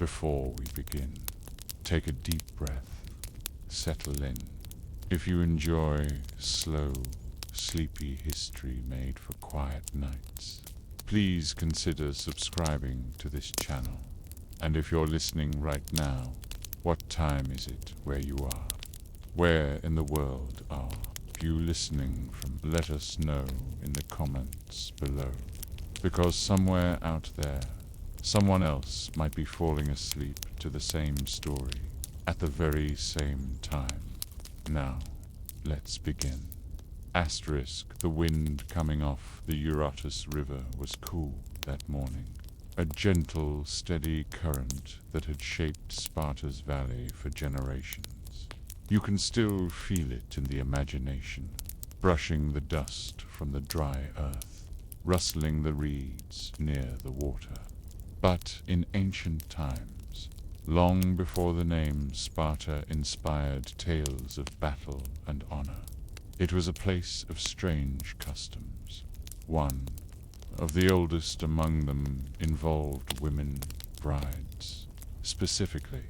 Before we begin, take a deep breath, settle in. If you enjoy slow, sleepy history made for quiet nights, please consider subscribing to this channel. And if you're listening right now, what time is it where you are? Where in the world are you listening from? Let us know in the comments below. Because somewhere out there, someone else might be falling asleep to the same story at the very same time. Now, let's begin. Asterisk, the wind coming off the Eurotas River was cool that morning. A gentle, steady current that had shaped Sparta's valley for generations. You can still feel it in the imagination, brushing the dust from the dry earth, rustling the reeds near the water. But in ancient times, long before the name Sparta inspired tales of battle and honor, it was a place of strange customs. One of the oldest among them involved women brides, specifically,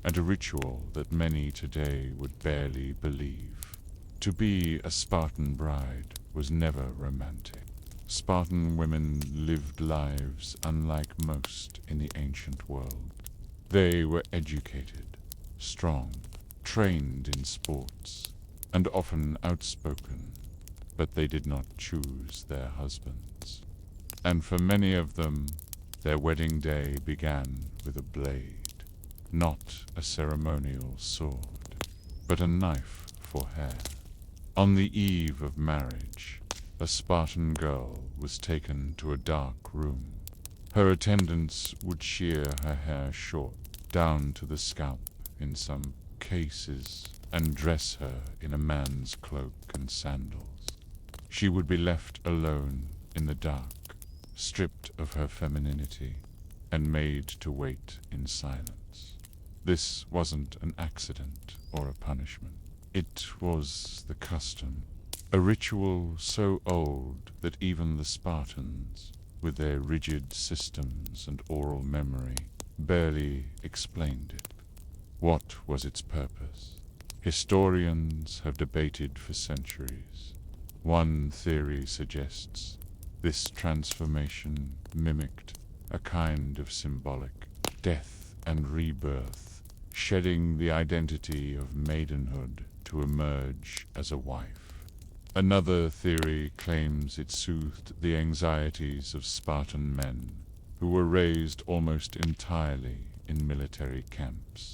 and a ritual that many today would barely believe. To be a Spartan bride was never romantic. Spartan women lived lives unlike most in the ancient world. They were educated, strong, trained in sports, and often outspoken, but they did not choose their husbands. And for many of them, their wedding day began with a blade, not a ceremonial sword, but a knife for hair. On the eve of marriage, a Spartan girl was taken to a dark room. Her attendants would shear her hair short, down to the scalp in some cases, and dress her in a man's cloak and sandals. She would be left alone in the dark, stripped of her femininity, and made to wait in silence. This wasn't an accident or a punishment. It was the custom. A ritual so old that even the Spartans, with their rigid systems and oral memory, barely explained it. What was its purpose? Historians have debated for centuries. One theory suggests this transformation mimicked a kind of symbolic death and rebirth, shedding the identity of maidenhood to emerge as a wife. Another theory claims it soothed the anxieties of Spartan men who were raised almost entirely in military camps,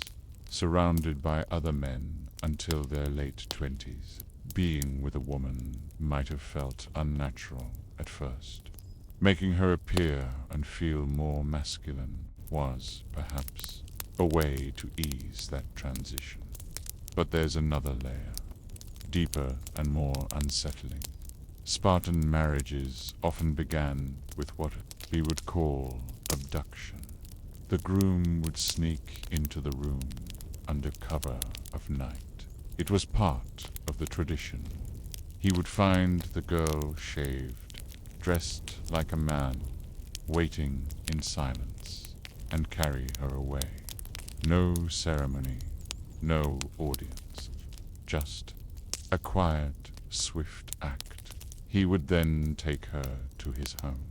surrounded by other men until their late 20s. Being with a woman might have felt unnatural at first. Making her appear and feel more masculine was, perhaps, a way to ease that transition. But there's another layer, deeper and more unsettling. Spartan marriages often began with what we would call abduction. The groom would sneak into the room under cover of night. It was part of the tradition. He would find the girl shaved, dressed like a man, waiting in silence, and carry her away. No ceremony, no audience, just a quiet, swift act. He would then take her to his home.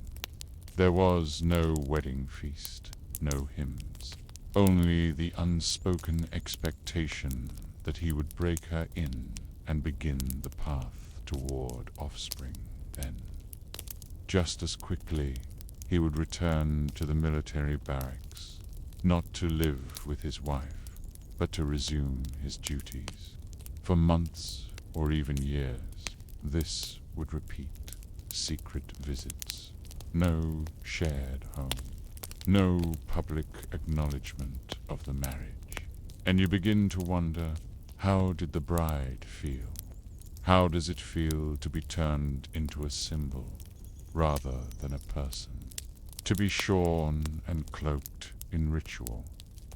There was no wedding feast, no hymns, only the unspoken expectation that he would break her in and begin the path toward offspring then. Just as quickly, he would return to the military barracks, not to live with his wife, but to resume his duties. For months or even years, this would repeat. Secret visits, no shared home, no public acknowledgement of the marriage. And you begin to wonder, how did the bride feel? How does it feel to be turned into a symbol rather than a person? To be shorn and cloaked in ritual,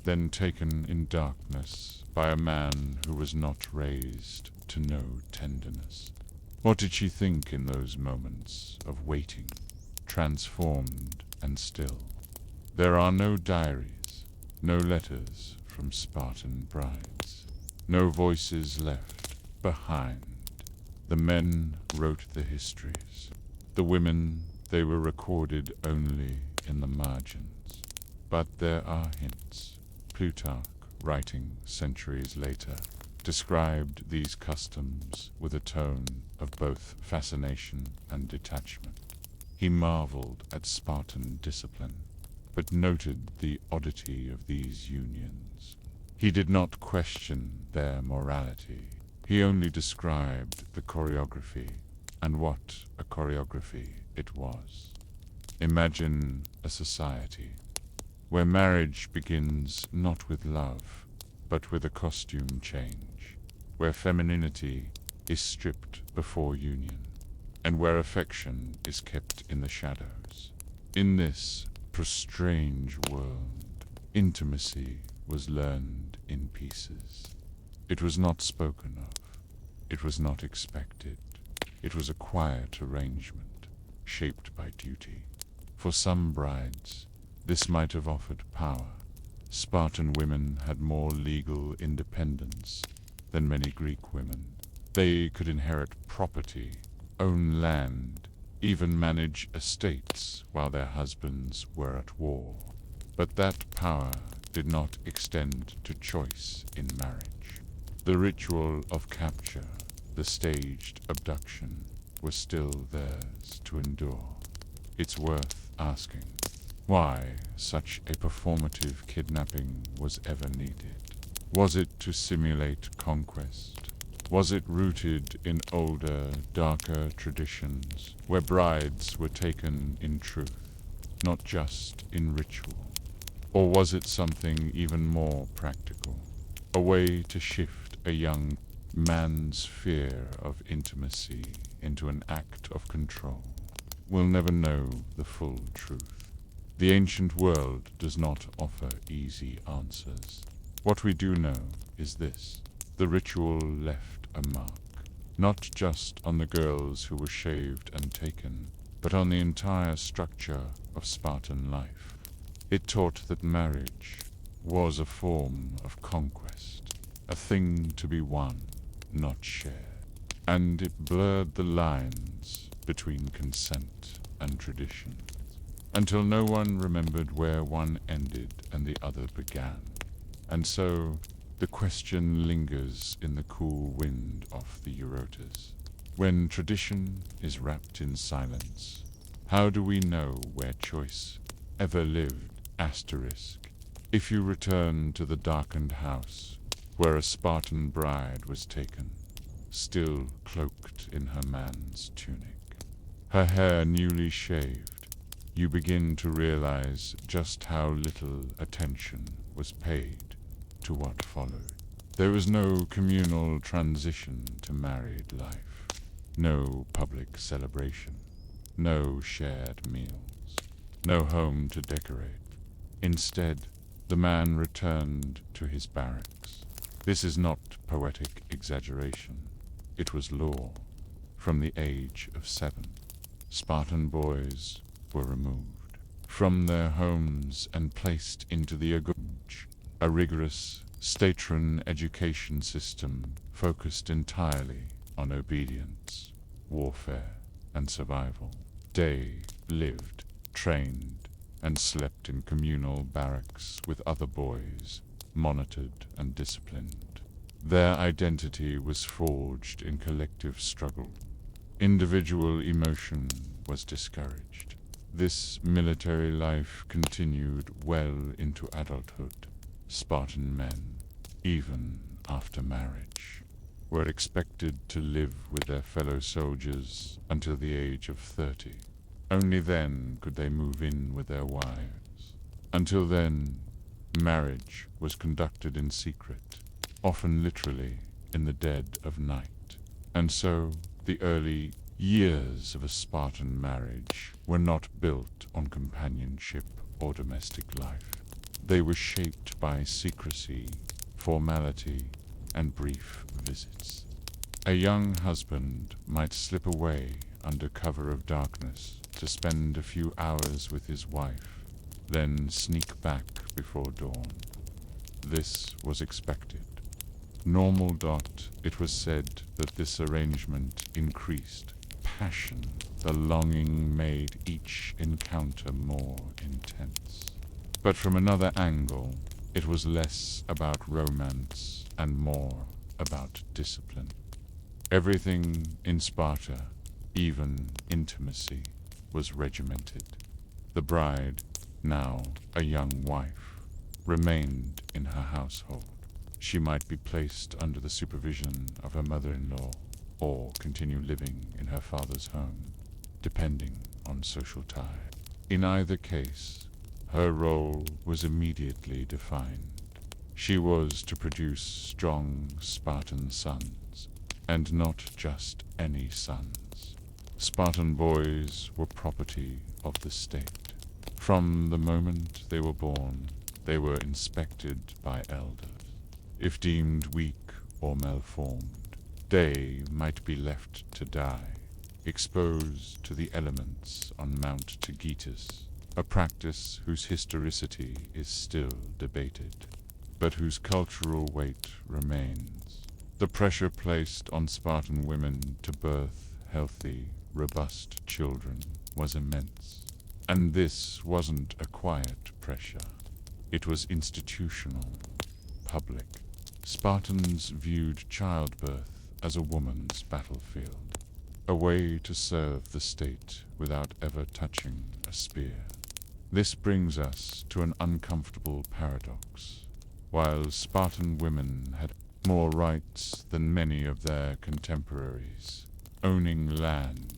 then taken in darkness by a man who was not raised to know tenderness. What did she think in those moments of waiting, transformed and still? There are no diaries, No letters from Spartan brides. No voices left behind. The men wrote the histories. The women, they were recorded only in the margins. But there are hints. Plutarch, writing centuries later, described these customs with a tone of both fascination and detachment. He marveled at Spartan discipline, but noted the oddity of these unions. He did not question their morality. He only described the choreography, and what a choreography it was. Imagine a society where marriage begins not with love, but with a costume change, where femininity is stripped before union, and where affection is kept in the shadows. In this strange world, intimacy was learned in pieces. It was not spoken of. It was not expected. It was a quiet arrangement, shaped by duty. For some brides, this might have offered power. Spartan women had more legal independence than many Greek women. They could inherit property, own land, even manage estates while their husbands were at war. But that power did not extend to choice in marriage. The ritual of capture, the staged abduction, was still theirs to endure. It's worth asking why such a performative kidnapping was ever needed. Was it to simulate conquest? Was it rooted in older, darker traditions, where brides were taken in truth, not just in ritual? Or was it something even more practical, a way to shift a young man's fear of intimacy into an act of control? We'll never know the full truth. The ancient world does not offer easy answers. What we do know is this: the ritual left a mark, not just on the girls who were shaved and taken, but on the entire structure of Spartan life. It taught that marriage was a form of conquest, a thing to be won, not shared. And it blurred the lines between consent and tradition, until no one remembered where one ended and the other began. And so the question lingers in the cool wind off the Eurotas. When tradition is wrapped in silence, how do we know where choice ever lived? Asterisk. If you return to the darkened house where a Spartan bride was taken, still cloaked in her man's tunic, her hair newly shaved, you begin to realize just how little attention was paid to what followed. There was no communal transition to married life, no public celebration, no shared meals, no home to decorate. Instead, the man returned to his barracks. This is not poetic exaggeration. It was law. From the age of 7, Spartan boys were removed from their homes and placed into the agunj, a rigorous statron education system focused entirely on obedience, warfare, and survival. They lived, trained, and slept in communal barracks with other boys, monitored and disciplined. Their identity was forged in collective struggle. Individual emotion was discouraged. This military life continued well into adulthood. Spartan men, even after marriage, were expected to live with their fellow soldiers until the age of 30. Only then could they move in with their wives. Until then, marriage was conducted in secret, often literally in the dead of night. And so, the early years of a Spartan marriage were not built on companionship or domestic life. They were shaped by secrecy, formality, and brief visits. A young husband might slip away under cover of darkness to spend a few hours with his wife, then sneak back before dawn. this was expected. Normal. It was said that this arrangement increased passion. The longing made each encounter more intense. But from another angle, it was less about romance and more about discipline. Everything in Sparta, even intimacy, was regimented. The bride, now a young wife, remained in her household. She might be placed under the supervision of her mother-in-law or continue living in her father's home, depending on social ties. In either case, her role was immediately defined. She was to produce strong Spartan sons, and not just any sons. Spartan boys were property of the state. From the moment they were born, they were inspected by elders. If deemed weak or malformed, they might be left to die, exposed to the elements on Mount Taygetus, a practice whose historicity is still debated, but whose cultural weight remains. The pressure placed on Spartan women to birth healthy, robust children was immense. And this wasn't a quiet pressure. It was institutional, public. Spartans viewed childbirth as a woman's battlefield, a way to serve the state without ever touching a spear. This brings us to an uncomfortable paradox. While Spartan women had more rights than many of their contemporaries, owning land,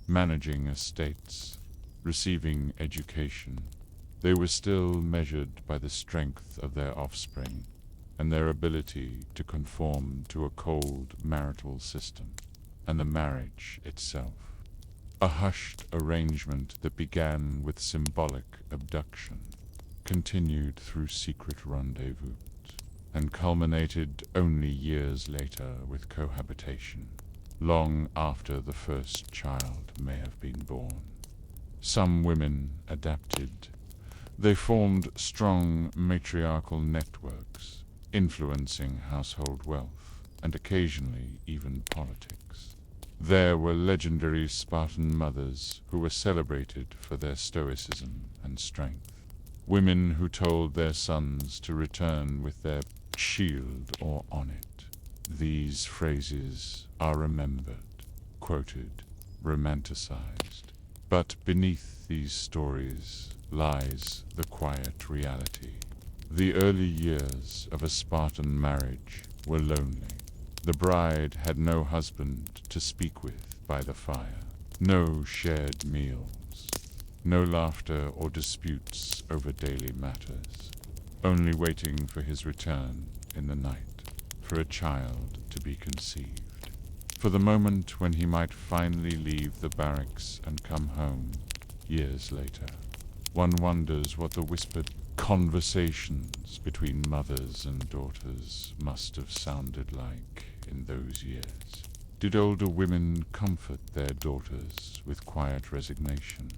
managing estates, receiving education, they were still measured by the strength of their offspring and their ability to conform to a cold marital system and the marriage itself. A hushed arrangement that began with symbolic abduction, continued through secret rendezvous, and culminated only years later with cohabitation, long after the first child may have been born. Some women adapted. They formed strong matriarchal networks, influencing household wealth, and occasionally even politics. There were legendary Spartan mothers who were celebrated for their stoicism and strength. Women who told their sons to return with their shield or on it. These phrases are remembered, quoted, romanticized. But beneath these stories lies the quiet reality. The early years of a Spartan marriage were lonely. The bride had no husband to speak with by the fire, no shared meals, no laughter or disputes over daily matters, only waiting for his return in the night, for a child to be conceived, for the moment when he might finally leave the barracks and come home years later. One wonders what the whispered conversations between mothers and daughters must have sounded like in those years. Did older women comfort their daughters with quiet resignation?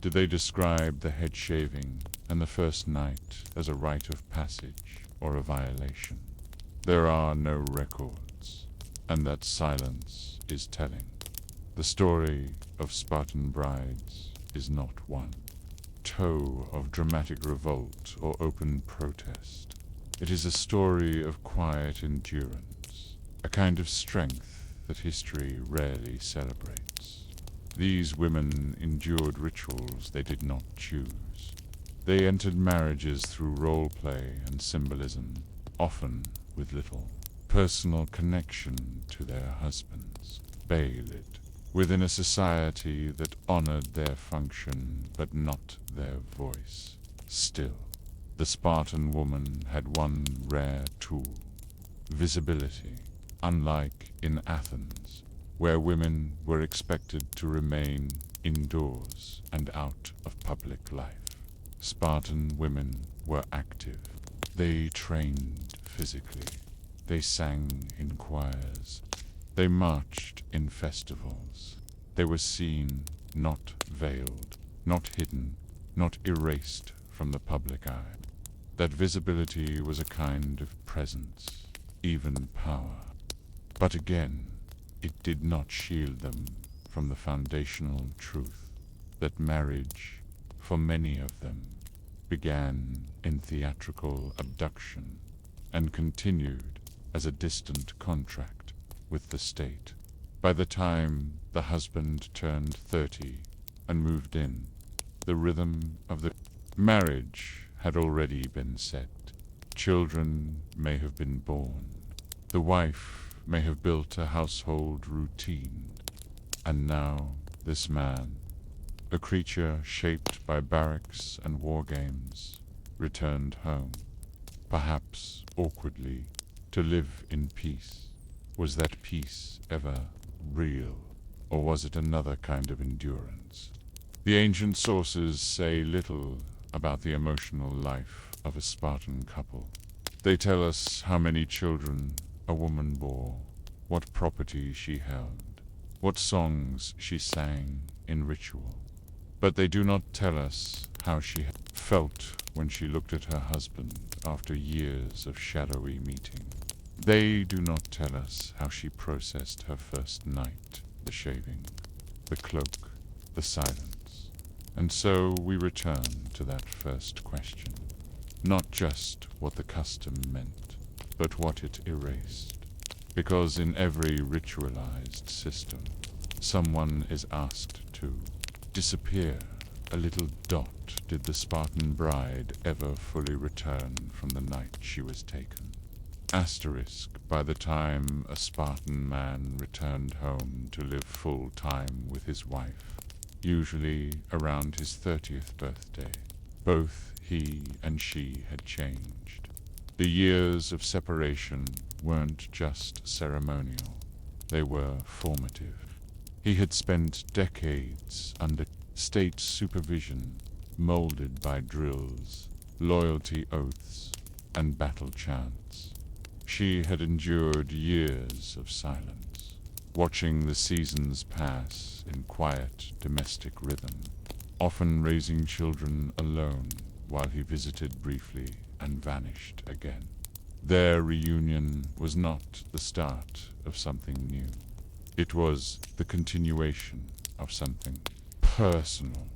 Did they describe the head shaving and the first night as a rite of passage or a violation? There are no records, and that silence is telling. The story of Spartan brides is not one of dramatic revolt or open protest. It is a story of quiet endurance, a kind of strength that history rarely celebrates. These women endured rituals they did not choose. They entered marriages through role play and symbolism, often with little personal connection to their husbands. Bailed within a society that honored their function but not their voice. Still, the Spartan woman had one rare tool: visibility. Unlike in Athens, where women were expected to remain indoors and out of public life, Spartan women were active. They trained physically. They sang in choirs. They marched in festivals. They were seen, not veiled, not hidden, not erased from the public eye. that visibility was a kind of presence, even power. But again, it did not shield them from the foundational truth that marriage, for many of them, began in theatrical abduction and continued as a distant contract with the state. By the time the husband turned 30 and moved in, the rhythm of the marriage had already been set. Children may have been born. The wife may have built a household routine. And now this man, a creature shaped by barracks and war games, returned home, perhaps awkwardly, to live in peace. Was that peace ever real, or was it another kind of endurance? The ancient sources say little about the emotional life of a Spartan couple. They tell us how many children a woman bore, what property she held, what songs she sang in ritual. But they do not tell us how she felt when she looked at her husband after years of shadowy meeting. They do not tell us how she processed her first night, the shaving, the cloak, the silence. And so we return to that first question, not just what the custom meant, but what it erased. Because in every ritualized system, someone is asked to disappear. A little dot. Did the Spartan bride ever fully return from the night she was taken? Asterisk, by the time a Spartan man returned home to live full time with his wife, usually around his 30th birthday, both he and she had changed. The years of separation weren't just ceremonial, they were formative. He had spent decades under state supervision, molded by drills, loyalty oaths, and battle chants. She had endured years of silence, watching the seasons pass in quiet domestic rhythm, often raising children alone while he visited briefly and vanished again. Their reunion was not the start of something new. It was the continuation of something personal.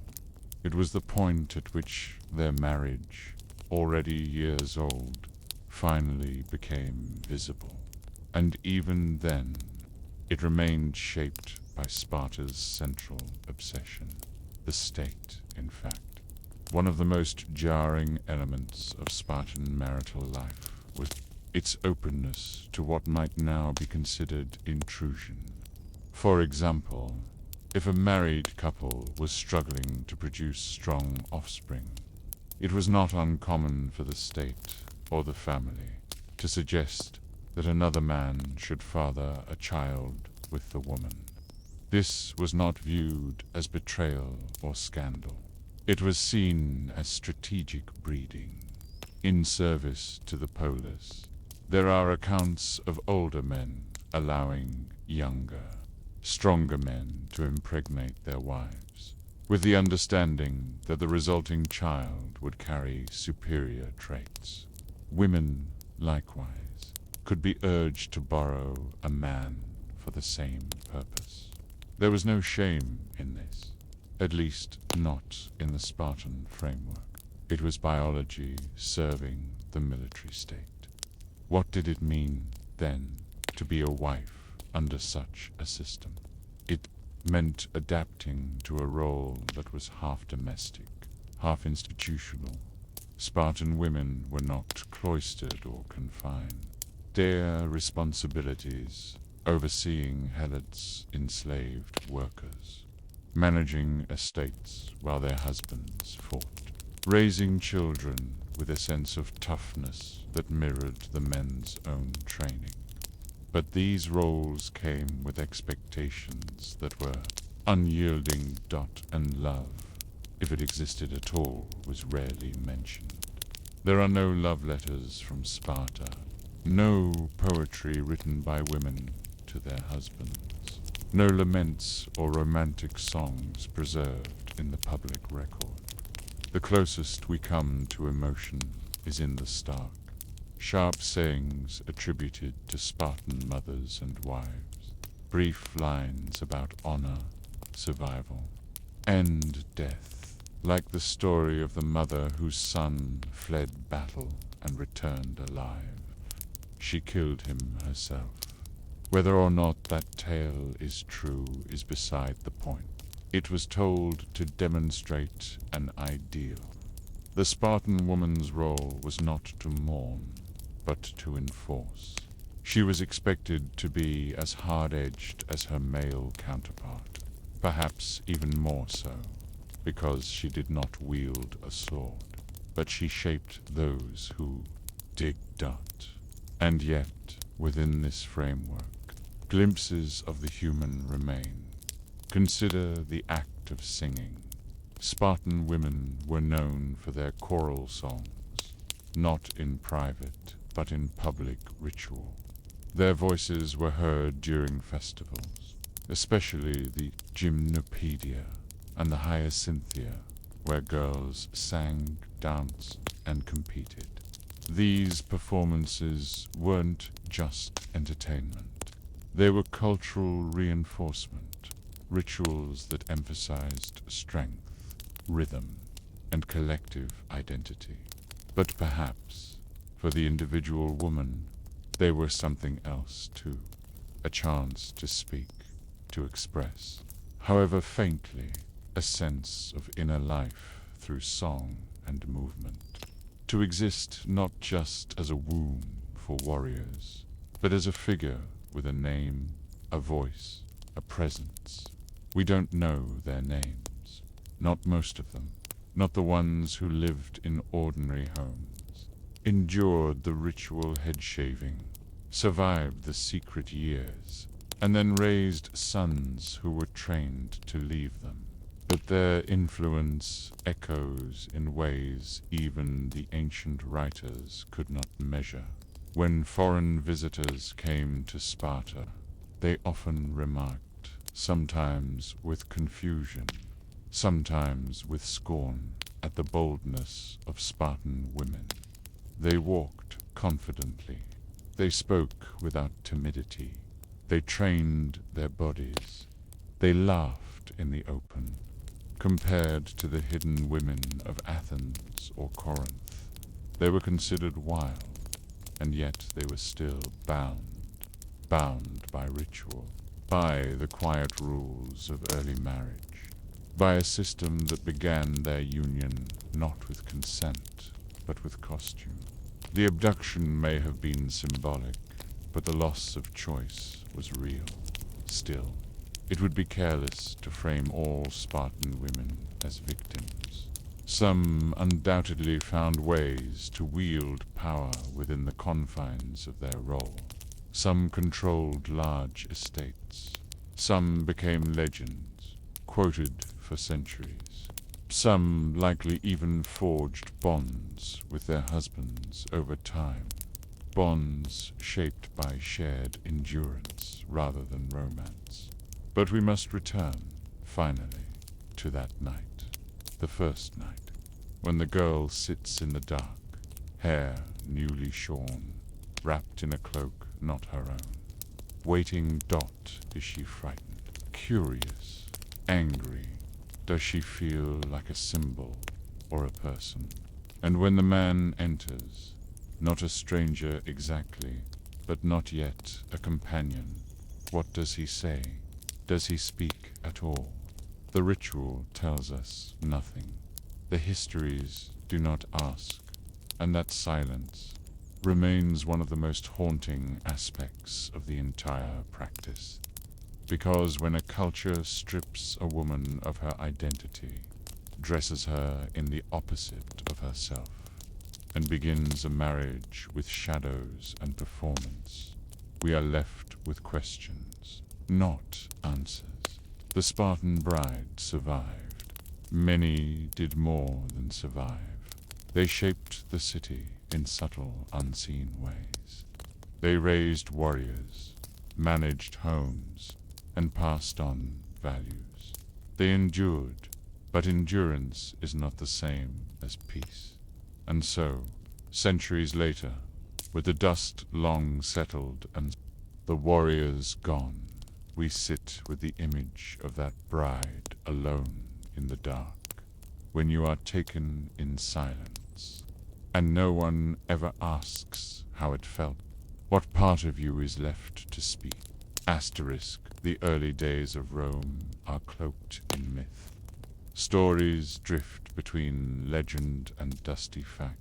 It was the point at which their marriage, already years old, finally became visible. And even then, it remained shaped by Sparta's central obsession, the state, in fact. One of the most jarring elements of Spartan marital life was its openness to what might now be considered intrusion. For example, if a married couple was struggling to produce strong offspring, it was not uncommon for the state or the family to suggest that another man should father a child with the woman. This was not viewed as betrayal or scandal. It was seen as strategic breeding, in service to the polis. There are accounts of older men allowing younger, stronger men to impregnate their wives, with the understanding that the resulting child would carry superior traits. Women, likewise, could be urged to borrow a man for the same purpose. There was no shame in this, at least not in the Spartan framework. It was biology serving the military state. What did it mean, then, to be a wife under such a system? It meant adapting to a role that was half domestic, half institutional. Spartan women were not cloistered or confined. Their responsibilities, overseeing helots, enslaved workers, managing estates while their husbands fought, raising children with a sense of toughness that mirrored the men's own training. But these roles came with expectations that were unyielding. And love, if it existed at all, was rarely mentioned. There are no love letters from Sparta, no poetry written by women to their husbands, no laments or romantic songs preserved in the public record. The closest we come to emotion is in the stark, sharp sayings attributed to Spartan mothers and wives, brief lines about honor, survival, and death, like the story of the mother whose son fled battle and returned alive. She killed him herself. Whether or not that tale is true is beside the point. It was told to demonstrate an ideal. The Spartan woman's role was not to mourn, but to enforce. She was expected to be as hard-edged as her male counterpart, perhaps even more so, because she did not wield a sword, but she shaped those who dig dirt. And yet, within this framework, glimpses of the human remain. Consider the act of singing. Spartan women were known for their choral songs, not in private, but in public ritual. Their voices were heard during festivals, especially the Gymnopedia and the Hyacinthia, where girls sang, danced, and competed. These performances weren't just entertainment. They were cultural reinforcement, rituals that emphasized strength, rhythm, and collective identity. But perhaps, for the individual woman, they were something else too, a chance to speak, to express, however faintly, a sense of inner life through song and movement. To exist not just as a womb for warriors, but as a figure with a name, a voice, a presence. We don't know their names, not most of them, not the ones who lived in ordinary homes, endured the ritual head shaving, survived the secret years, and then raised sons who were trained to leave them. But their influence echoes in ways even the ancient writers could not measure. When foreign visitors came to Sparta, they often remarked, sometimes with confusion, sometimes with scorn, at the boldness of Spartan women. They walked confidently. They spoke without timidity. They trained their bodies. They laughed in the open. Compared to the hidden women of Athens or Corinth, they were considered wild, and yet they were still bound by ritual, by the quiet rules of early marriage, by a system that began their union not with consent, but with costume. The abduction may have been symbolic, but the loss of choice was real. Still, it would be careless to frame all Spartan women as victims. Some undoubtedly found ways to wield power within the confines of their role. Some controlled large estates. Some became legends, quoted for centuries. Some likely even forged bonds with their husbands over time. Bonds shaped by shared endurance rather than romance. But we must return, finally, to that night, the first night, when the girl sits in the dark, hair newly shorn, wrapped in a cloak not her own. Waiting is she frightened, curious, angry? Does she feel like a symbol or a person? And when the man enters, not a stranger exactly, but not yet a companion, what does he say? Does he speak at all? The ritual tells us nothing. The histories do not ask, and that silence remains one of the most haunting aspects of the entire practice. Because when a culture strips a woman of her identity, dresses her in the opposite of herself, and begins a marriage with shadows and performance, we are left with questions, not answers. The Spartan bride survived. Many did more than survive. They shaped the city in subtle, unseen ways. They raised warriors, managed homes, and passed on values. They endured, but endurance is not the same as peace. And so, Centuries later, with the dust long settled and the warriors gone, we sit with the image of that bride alone in the dark, when you are taken in silence, and no one ever asks how it felt. What part of you is left to speak? Asterisk, the early days of Rome are cloaked in myth. Stories drift between legend and dusty fact,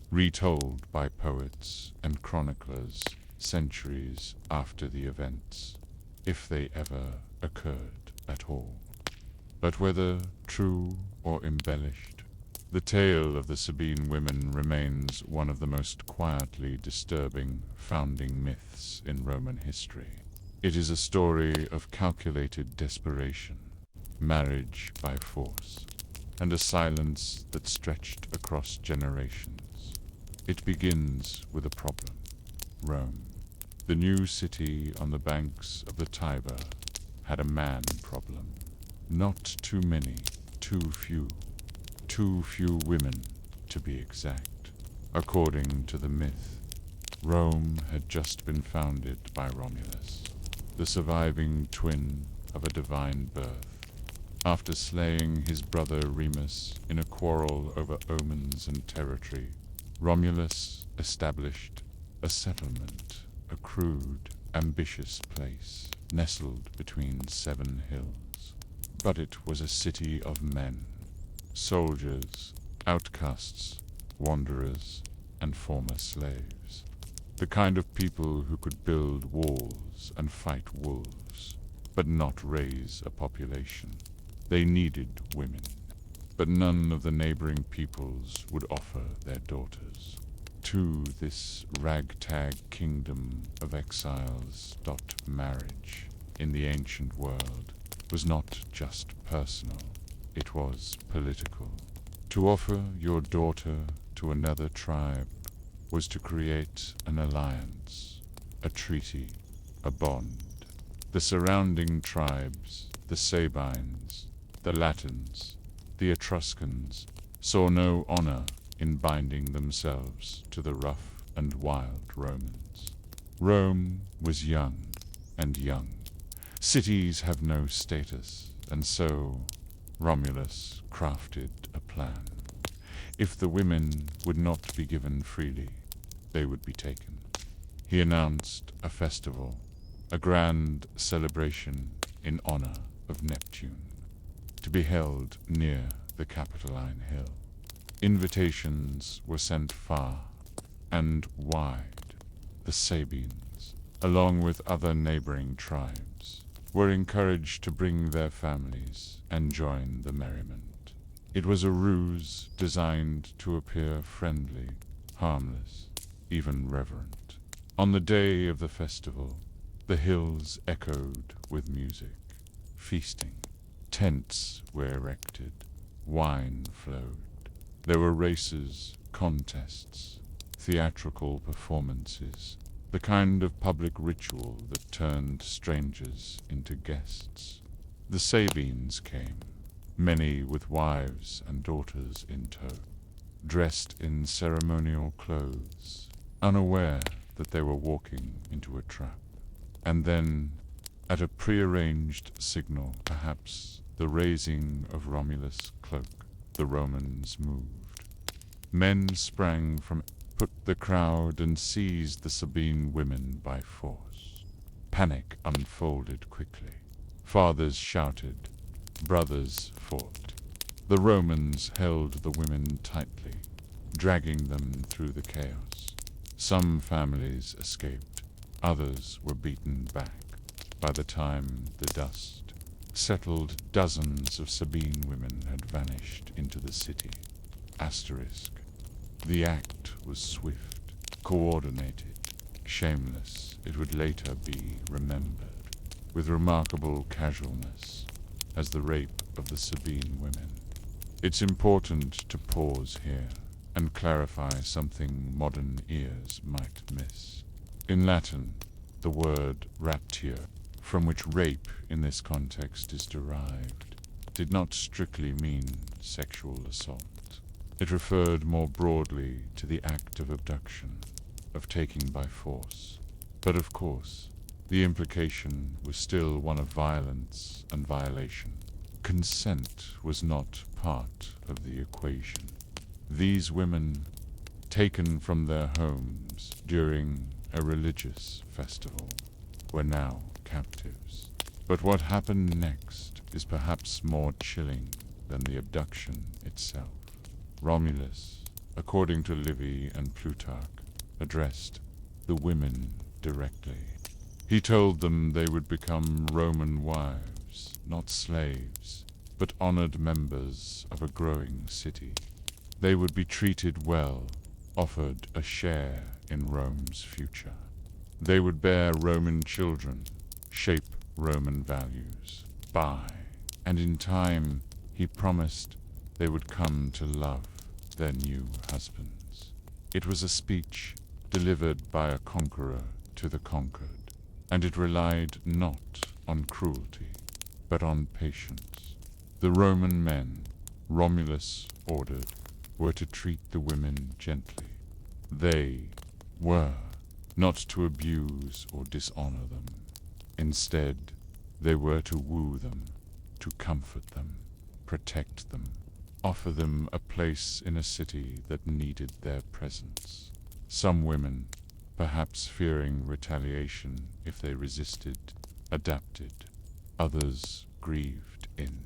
retold by poets and chroniclers centuries after the events, if they ever occurred at all. But whether true or embellished, the tale of the Sabine women remains one of the most quietly disturbing founding myths in Roman history. It is a story of calculated desperation, marriage by force, and a silence that stretched across generations. It begins with a problem. Rome, the new city on the banks of the Tiber, had a man problem. Not too many, too few. Too few women, to be exact. According to the myth, Rome had just been founded by Romulus, the surviving twin of a divine birth. After slaying his brother Remus in a quarrel over omens and territory, Romulus established a settlement, a crude, ambitious place, nestled between 7 hills. But it was a city of men, soldiers, outcasts, wanderers, and former slaves. The kind of people who could build walls and fight wolves, but not raise a population. They needed women, but none of the neighboring peoples would offer their daughters. To this ragtag kingdom of exiles, marriage in the ancient world was not just personal, it was political. To offer your daughter to another tribe was to create an alliance, a treaty, a bond. The surrounding tribes, the Sabines, the Latins, the Etruscans, saw no honor in binding themselves to the rough and wild Romans. Rome was young and young. Cities have no status, and so Romulus crafted a plan. If the women would not be given freely, they would be taken. He announced a festival, a grand celebration in honor of Neptune, to be held near the Capitoline Hill. Invitations were sent far and wide. The Sabines, along with other neighboring tribes, were encouraged to bring their families and join the merriment. It was a ruse designed to appear friendly, harmless, even reverent. On the day of the festival, the hills echoed with music, feasting. Tents were erected, wine flowed. There were races, contests, theatrical performances, the kind of public ritual that turned strangers into guests. The Sabines came, many with wives and daughters in tow, dressed in ceremonial clothes, unaware that they were walking into a trap. And then, at a prearranged signal, perhaps the raising of Romulus' cloak, the Romans moved. Men sprang from the crowd and seized the Sabine women by force. Panic unfolded quickly. Fathers shouted, brothers fought. The Romans held the women tightly, dragging them through the chaos. Some families escaped, others were beaten back. By the time the dust settled, dozens of Sabine women had vanished into the city. Asterisk. The act was swift, coordinated, shameless. It would later be remembered with remarkable casualness as the rape of the Sabine women. It's important to pause here and clarify something modern ears might miss. In Latin, the word raptio, from which rape in this context is derived, did not strictly mean sexual assault. It referred more broadly to the act of abduction, of taking by force. But of course, the implication was still one of violence and violation. Consent was not part of the equation. These women, taken from their homes during a religious festival, were now captives. But what happened next is perhaps more chilling than the abduction itself. Romulus, according to Livy and Plutarch, addressed the women directly. He told them they would become Roman wives, not slaves, but honored members of a growing city. They would be treated well, offered a share in Rome's future. They would bear Roman children, shape Roman values, buy, and in time he promised they would come to love their new husbands. It was a speech delivered by a conqueror to the conquered, and it relied not on cruelty, but on patience. The Roman men, Romulus ordered, were to treat the women gently. They were not to abuse or dishonor them. Instead, they were to woo them, to comfort them, protect them, offer them a place in a city that needed their presence. Some women, perhaps fearing retaliation if they resisted, adapted. Others grieved in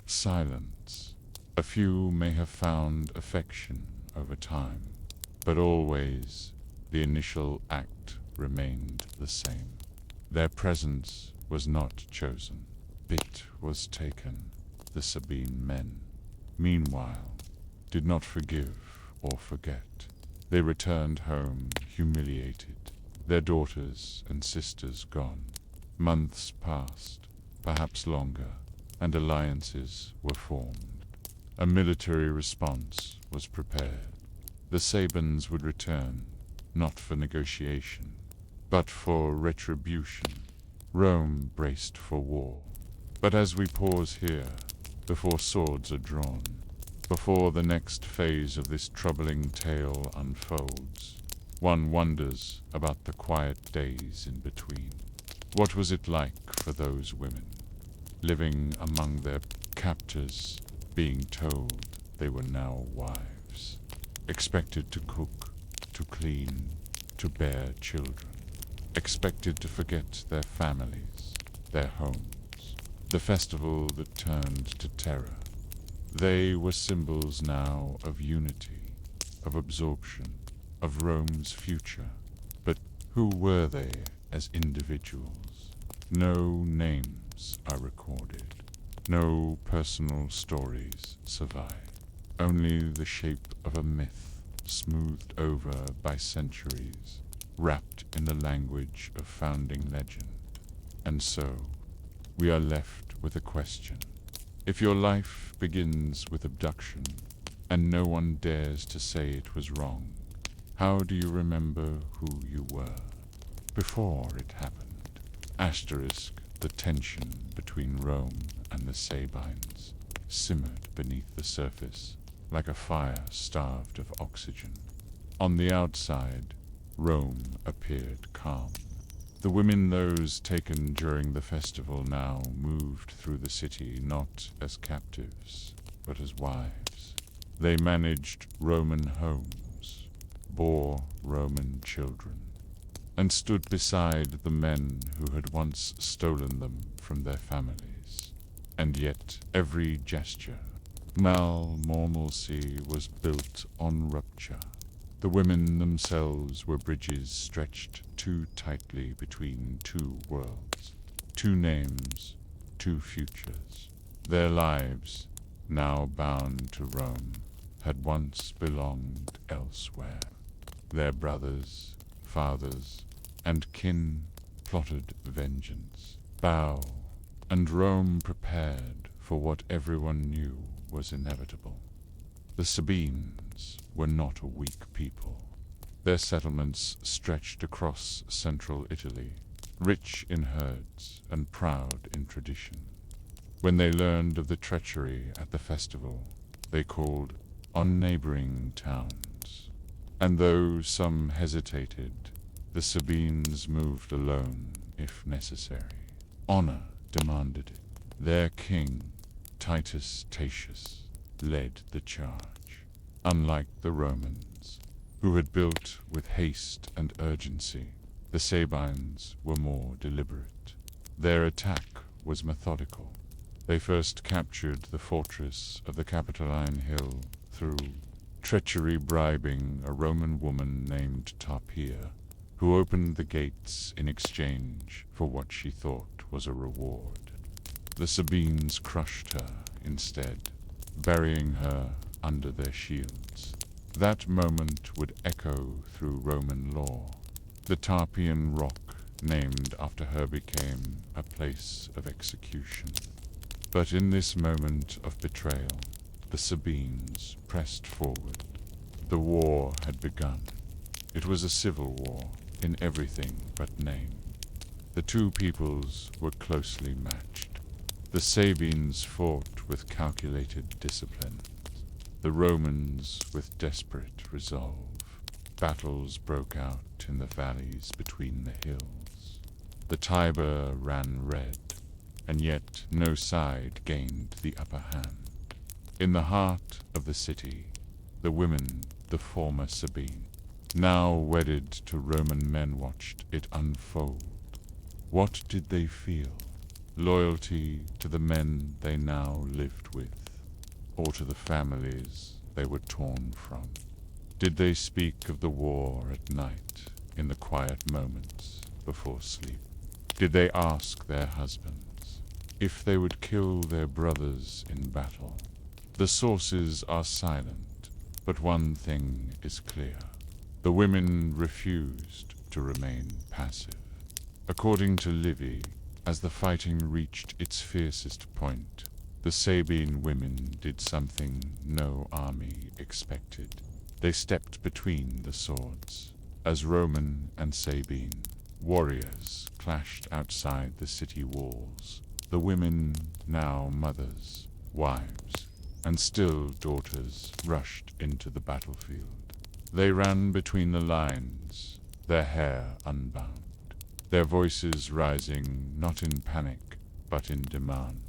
silence. A few may have found affection over time, but always the initial act remained the same. Their presence was not chosen. It was taken. The Sabine men, meanwhile, did not forgive or forget. They returned home humiliated, their daughters and sisters gone. Months passed, perhaps longer, and alliances were formed. A military response was prepared. The Sabines would return, not for negotiation, but for retribution. Rome braced for war. But as we pause here, before swords are drawn, before the next phase of this troubling tale unfolds, one wonders about the quiet days in between. What was it like for those women, living among their captors, being told they were now wives, expected to cook, to clean, to bear children, expected to forget their families, their homes, the festival that turned to terror? They were symbols now of unity, of absorption, of Rome's future. But who were they as individuals? No names are recorded. No personal stories survive. Only the shape of a myth, smoothed over by centuries, wrapped in the language of founding legend. And so, we are left with a question. If your life begins with abduction, and no one dares to say it was wrong, how do you remember who you were before it happened? Asterisk, the tension between Rome and the Sabines simmered beneath the surface like a fire starved of oxygen. On the outside, Rome appeared calm. The women, those taken during the festival, now moved through the city not as captives, but as wives. They managed Roman homes, bore Roman children, and stood beside the men who had once stolen them from their families. And yet every gesture, normalcy, was built on rupture. The women themselves were bridges stretched too tightly between two worlds, two names, two futures. Their lives, now bound to Rome, had once belonged elsewhere. Their brothers, fathers, and kin plotted vengeance. Bow, and Rome prepared for what everyone knew was inevitable. The Sabines were not a weak people. Their settlements stretched across central Italy, rich in herds and proud in tradition. When they learned of the treachery at the festival, they called on neighboring towns. And though some hesitated, the Sabines moved alone if necessary. Honor demanded it. Their king, Titus Tatius, led the charge. Unlike the Romans, who had built with haste and urgency, the Sabines were more deliberate. Their attack was methodical. They first captured the fortress of the Capitoline Hill through treachery, bribing a Roman woman named Tarpeia, who opened the gates in exchange for what she thought was a reward. The Sabines crushed her instead, burying her under their shields. That moment would echo through Roman lore. The Tarpeian Rock, named after her, became a place of execution. But in this moment of betrayal, the Sabines pressed forward. The war had begun. It was a civil war in everything but name. The two peoples were closely matched. The Sabines fought with calculated discipline, the Romans with desperate resolve. Battles broke out in the valleys between the hills. The Tiber ran red, and yet no side gained the upper hand. In the heart of the city, the women, the former Sabine, now wedded to Roman men, watched it unfold. What did they feel? Loyalty to the men they now lived with, or to the families they were torn from? Did they speak of the war at night, in the quiet moments before sleep? Did they ask their husbands if they would kill their brothers in battle? The sources are silent, but one thing is clear. The women refused to remain passive. According to Livy, as the fighting reached its fiercest point, the Sabine women did something no army expected. They stepped between the swords. As Roman and Sabine warriors clashed outside the city walls, the women, now mothers, wives, and still daughters, rushed into the battlefield. They ran between the lines, their hair unbound, their voices rising not in panic but in demand.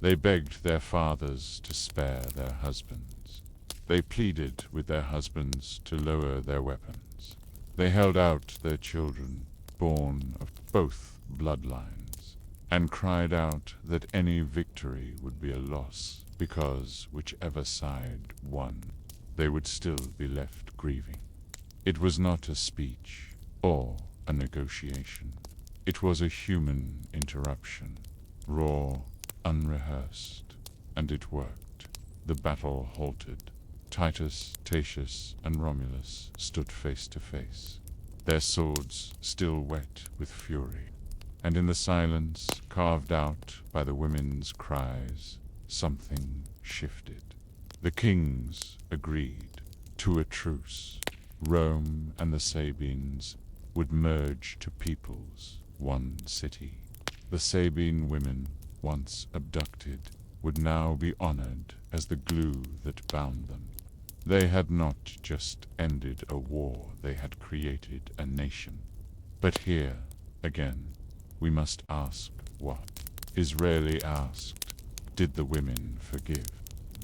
They begged their fathers to spare their husbands. They pleaded with their husbands to lower their weapons. They held out their children, born of both bloodlines, and cried out that any victory would be a loss, because whichever side won, they would still be left grieving. It was not a speech or a negotiation. It was a human interruption, raw, unrehearsed, and it worked. The battle halted. Titus, Tatius, and Romulus stood face to face, their swords still wet with fury. And in the silence carved out by the women's cries, something shifted. The kings agreed to a truce. Rome and the Sabines would merge to peoples, one city. The Sabine women, once abducted, would now be honored as the glue that bound them. They had not just ended a war, they had created a nation. But here, again, we must ask what is rarely asked. Did the women forgive?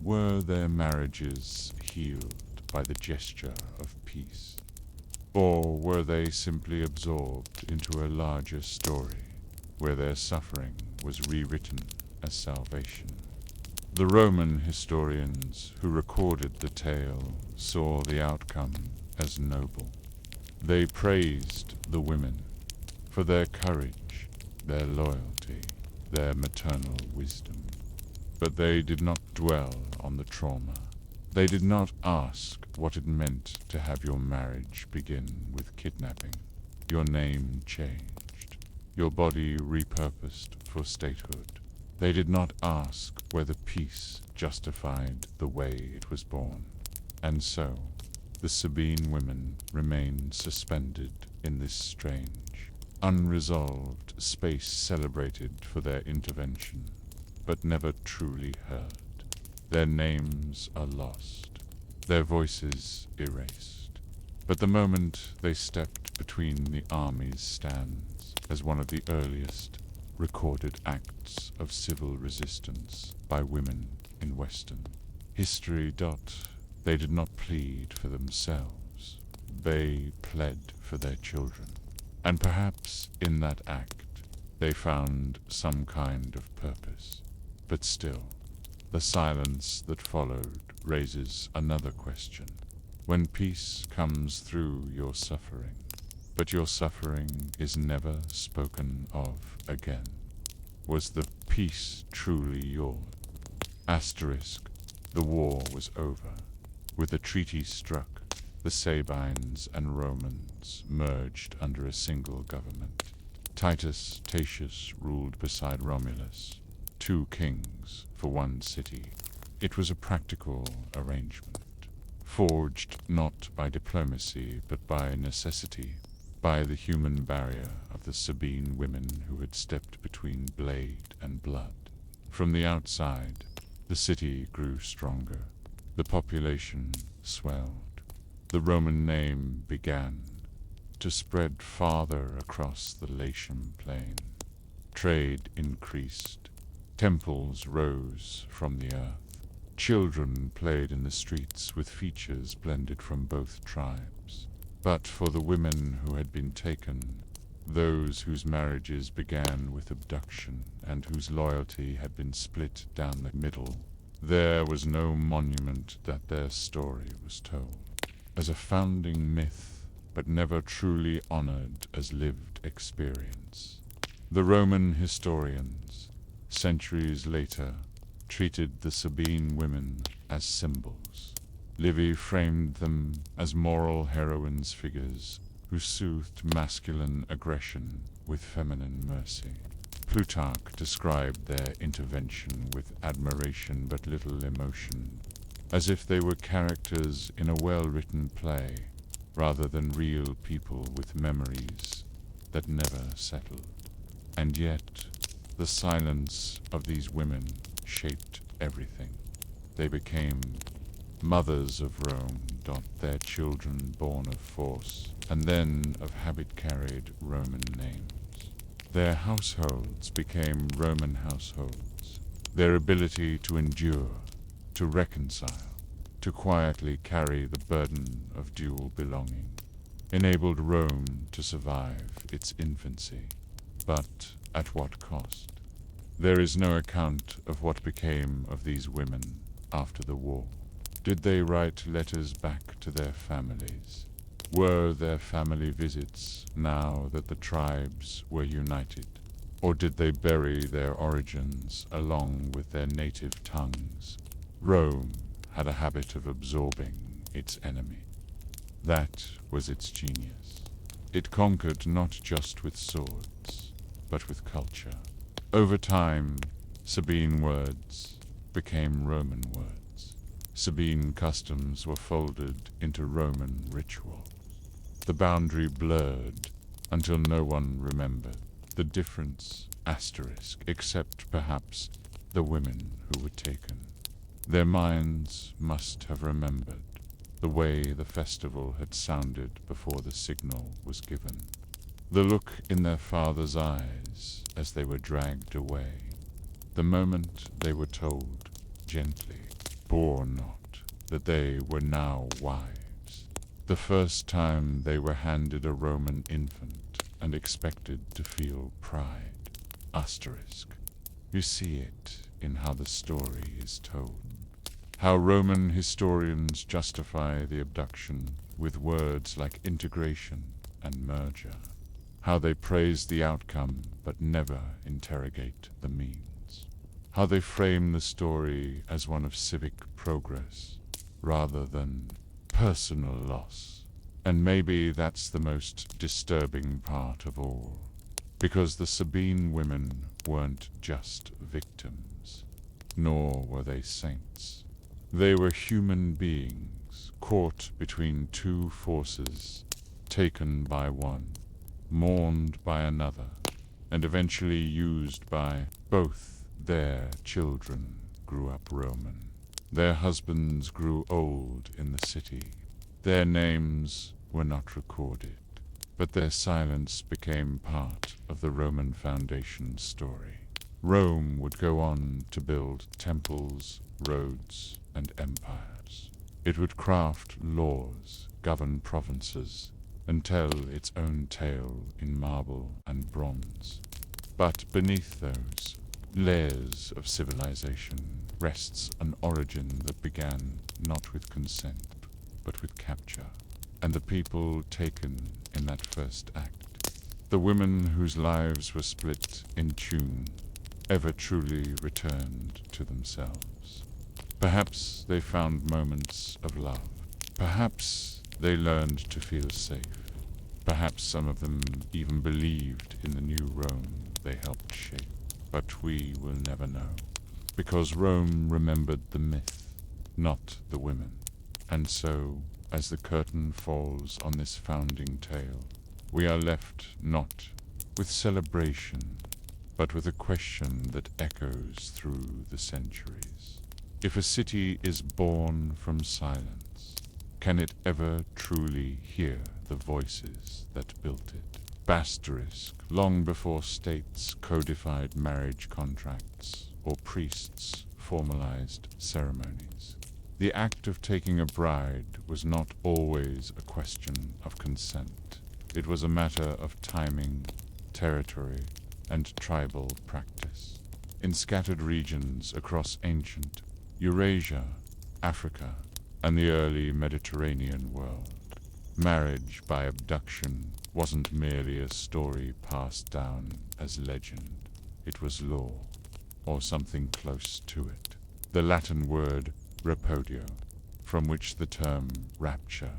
Were their marriages healed by the gesture of peace? Or were they simply absorbed into a larger story, where their suffering was rewritten as salvation? The Roman historians who recorded the tale saw the outcome as noble. They praised the women for their courage, their loyalty, their maternal wisdom. But they did not dwell on the trauma. They did not ask what it meant to have your marriage begin with kidnapping, your name changed, your body repurposed for statehood. They did not ask whether peace justified the way it was born. And so, the Sabine women remained suspended in this strange, unresolved space, celebrated for their intervention, but never truly heard. Their names are lost, their voices erased. But the moment they stepped between the armies stands as one of the earliest recorded acts of civil resistance by women in Western history. They did not plead for themselves, they pled for their children. And perhaps in that act they found some kind of purpose. But still, the silence that followed raises another question. When peace comes through your suffering, but your suffering is never spoken of again, was the peace truly yours? Asterisk, the war was over. With the treaty struck, the Sabines and Romans merged under a single government. Titus Tatius ruled beside Romulus, 2 kings for 1 city. It was a practical arrangement, forged not by diplomacy but by necessity, by the human barrier of the Sabine women who had stepped between blade and blood. From the outside, the city grew stronger. The population swelled. The Roman name began to spread farther across the Latium plain. Trade increased. Temples rose from the earth. Children played in the streets with features blended from both tribes. But for the women who had been taken, those whose marriages began with abduction and whose loyalty had been split down the middle, there was no monument that their story was told. As a founding myth, but never truly honored as lived experience. The Roman historians, centuries later, treated the Sabine women as symbols. Livy framed them as moral heroines figures who soothed masculine aggression with feminine mercy. Plutarch described their intervention with admiration but little emotion, as if they were characters in a well-written play, rather than real people with memories that never settled. And yet, the silence of these women shaped everything. They became mothers of Rome, their children born of force, and then of habit carried Roman names. Their households became Roman households. Their ability to endure, to reconcile, to quietly carry the burden of dual belonging, enabled Rome to survive its infancy. But at what cost? There is no account of what became of these women after the war. Did they write letters back to their families? Were there family visits now that the tribes were united? Or did they bury their origins along with their native tongues? Rome had a habit of absorbing its enemy. That was its genius. It conquered not just with swords, but with culture. Over time, Sabine words became Roman words. Sabine customs were folded into Roman ritual. The boundary blurred until no one remembered the difference, except perhaps the women who were taken. Their minds must have remembered the way the festival had sounded before the signal was given. The look in their father's eyes as they were dragged away. The moment they were told, gently, bore not, that they were now wives. The first time they were handed a Roman infant and expected to feel pride. You see it in how the story is told. How Roman historians justify the abduction with words like integration and merger. How they praise the outcome but never interrogate the means. How they frame the story as one of civic progress rather than personal loss. And maybe that's the most disturbing part of all, because the Sabine women weren't just victims, nor were they saints. They were human beings, caught between two forces, taken by one, mourned by another, and eventually used by both. Their children grew up Roman. Their husbands grew old in the city. Their names were not recorded, but their silence became part of the Roman foundation story. Rome would go on to build temples, roads, and empires. It would craft laws, govern provinces, and tell its own tale in marble and bronze. But beneath those layers of civilization rests an origin that began not with consent, but with capture, and the people taken in that first act. The women whose lives were split in tune ever truly returned to themselves. Perhaps they found moments of love. Perhaps they learned to feel safe. Perhaps some of them even believed in the new Rome they helped shape. But we will never know, because Rome remembered the myth, not the women. And so, as the curtain falls on this founding tale, we are left not with celebration, but with a question that echoes through the centuries. If a city is born from silence, can it ever truly hear the voices that built it? Basterisk, long before states codified marriage contracts or priests formalized ceremonies. The act of taking a bride was not always a question of consent. It was a matter of timing, territory, and tribal practice. In scattered regions across ancient Eurasia, Africa, and the early Mediterranean world, marriage by abduction wasn't merely a story passed down as legend. It was law, or something close to it. The Latin word repudio, from which the term rapture,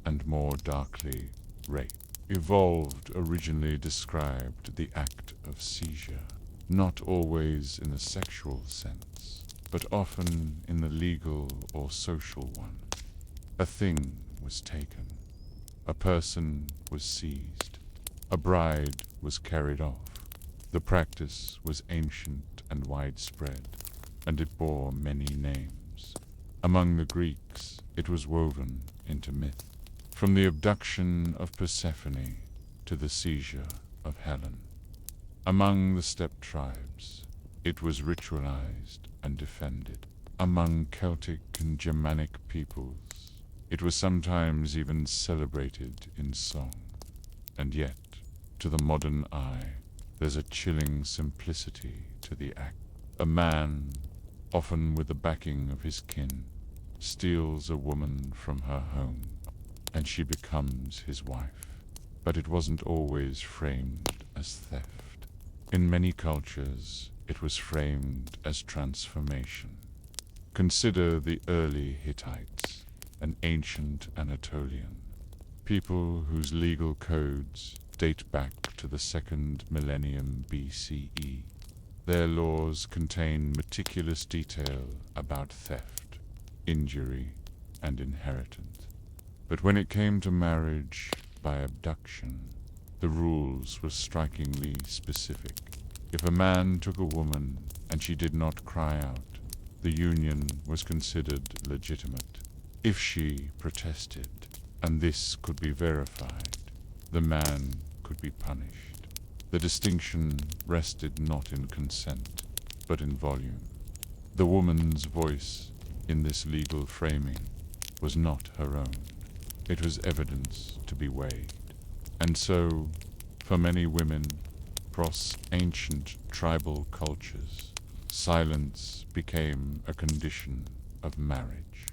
and more darkly, rape, evolved, originally described the act of seizure, not always in the sexual sense, but often in the legal or social one. A thing was taken. A person was seized. A bride was carried off. The practice was ancient and widespread, and it bore many names. Among the Greeks, it was woven into myth, from the abduction of Persephone to the seizure of Helen. Among the steppe tribes, it was ritualized and defended. Among Celtic and Germanic peoples, it was sometimes even celebrated in song. And yet, to the modern eye, there's a chilling simplicity to the act. A man, often with the backing of his kin, steals a woman from her home, and she becomes his wife. But it wasn't always framed as theft. In many cultures, it was framed as transformation. Consider the early Hittites, an ancient Anatolian, people whose legal codes date back to the 2nd millennium BCE. Their laws contain meticulous detail about theft, injury, and inheritance. But when it came to marriage by abduction, the rules were strikingly specific. If a man took a woman and she did not cry out, the union was considered legitimate. If she protested, and this could be verified, the man could be punished. The distinction rested not in consent, but in volume. The woman's voice in this legal framing was not her own. It was evidence to be weighed. And so, for many women, across ancient tribal cultures, silence became a condition of marriage,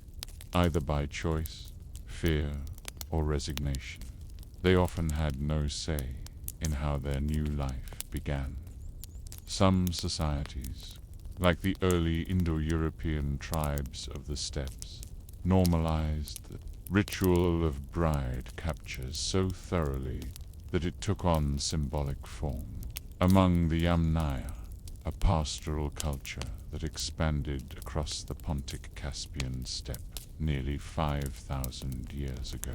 either by choice, fear, or resignation. They often had no say in how their new life began. Some societies, like the early Indo-European tribes of the steppes, normalized the ritual of bride capture so thoroughly that it took on symbolic form. Among the Yamnaya, a pastoral culture that expanded across the Pontic-Caspian steppe nearly 5,000 years ago,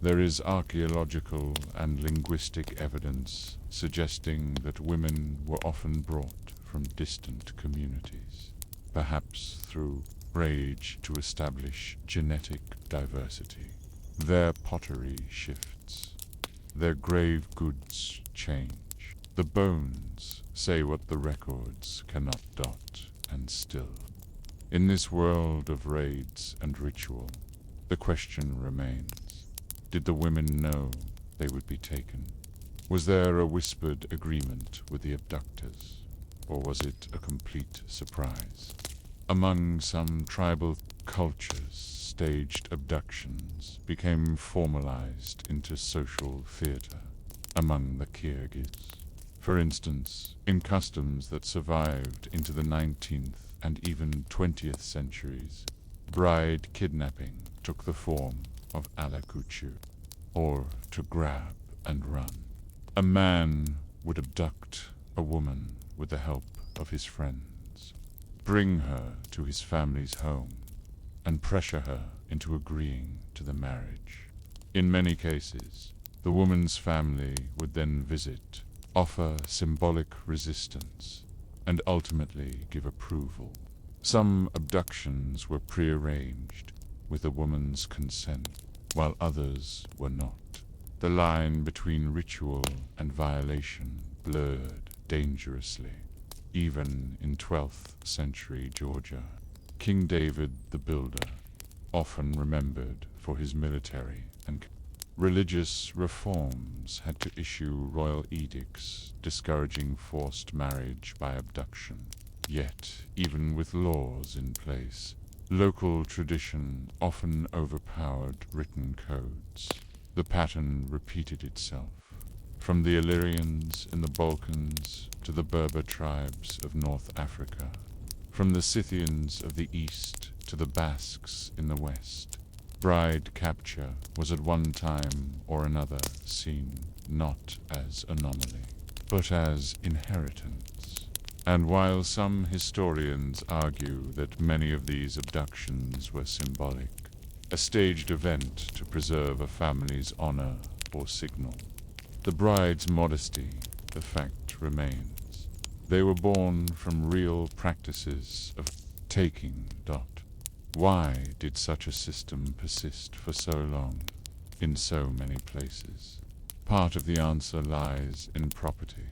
there is archaeological and linguistic evidence suggesting that women were often brought from distant communities, perhaps through rage to establish genetic diversity. Their pottery shifts. Their grave goods change. The bones say what the records cannot dot and still. In this world of raids and ritual, the question remains: did the women know they would be taken? Was there a whispered agreement with the abductors, or was it a complete surprise? Among some tribal cultures, staged abductions became formalized into social theater among the Kyrgyz. For instance, in customs that survived into the 19th and even 20th centuries, bride kidnapping took the form of alakuchu, or to grab and run. A man would abduct a woman with the help of his friends, bring her to his family's home, and pressure her into agreeing to the marriage. In many cases, the woman's family would then visit, offer symbolic resistance, and ultimately give approval. Some abductions were prearranged with the woman's consent, while others were not. The line between ritual and violation blurred dangerously. Even in 12th century Georgia, King David the Builder, often remembered for his military and religious reforms, had to issue royal edicts discouraging forced marriage by abduction. Yet, even with laws in place, local tradition often overpowered written codes. The pattern repeated itself, from the Illyrians in the Balkans to the Berber tribes of North Africa, from the Scythians of the east to the Basques in the west. Bride capture was at one time or another seen not as anomaly, but as inheritance. And while some historians argue that many of these abductions were symbolic, a staged event to preserve a family's honor or signal, the bride's modesty, the fact remains. They were born from real practices of taking. Why did such a system persist for so long, in so many places? Part of the answer lies in property.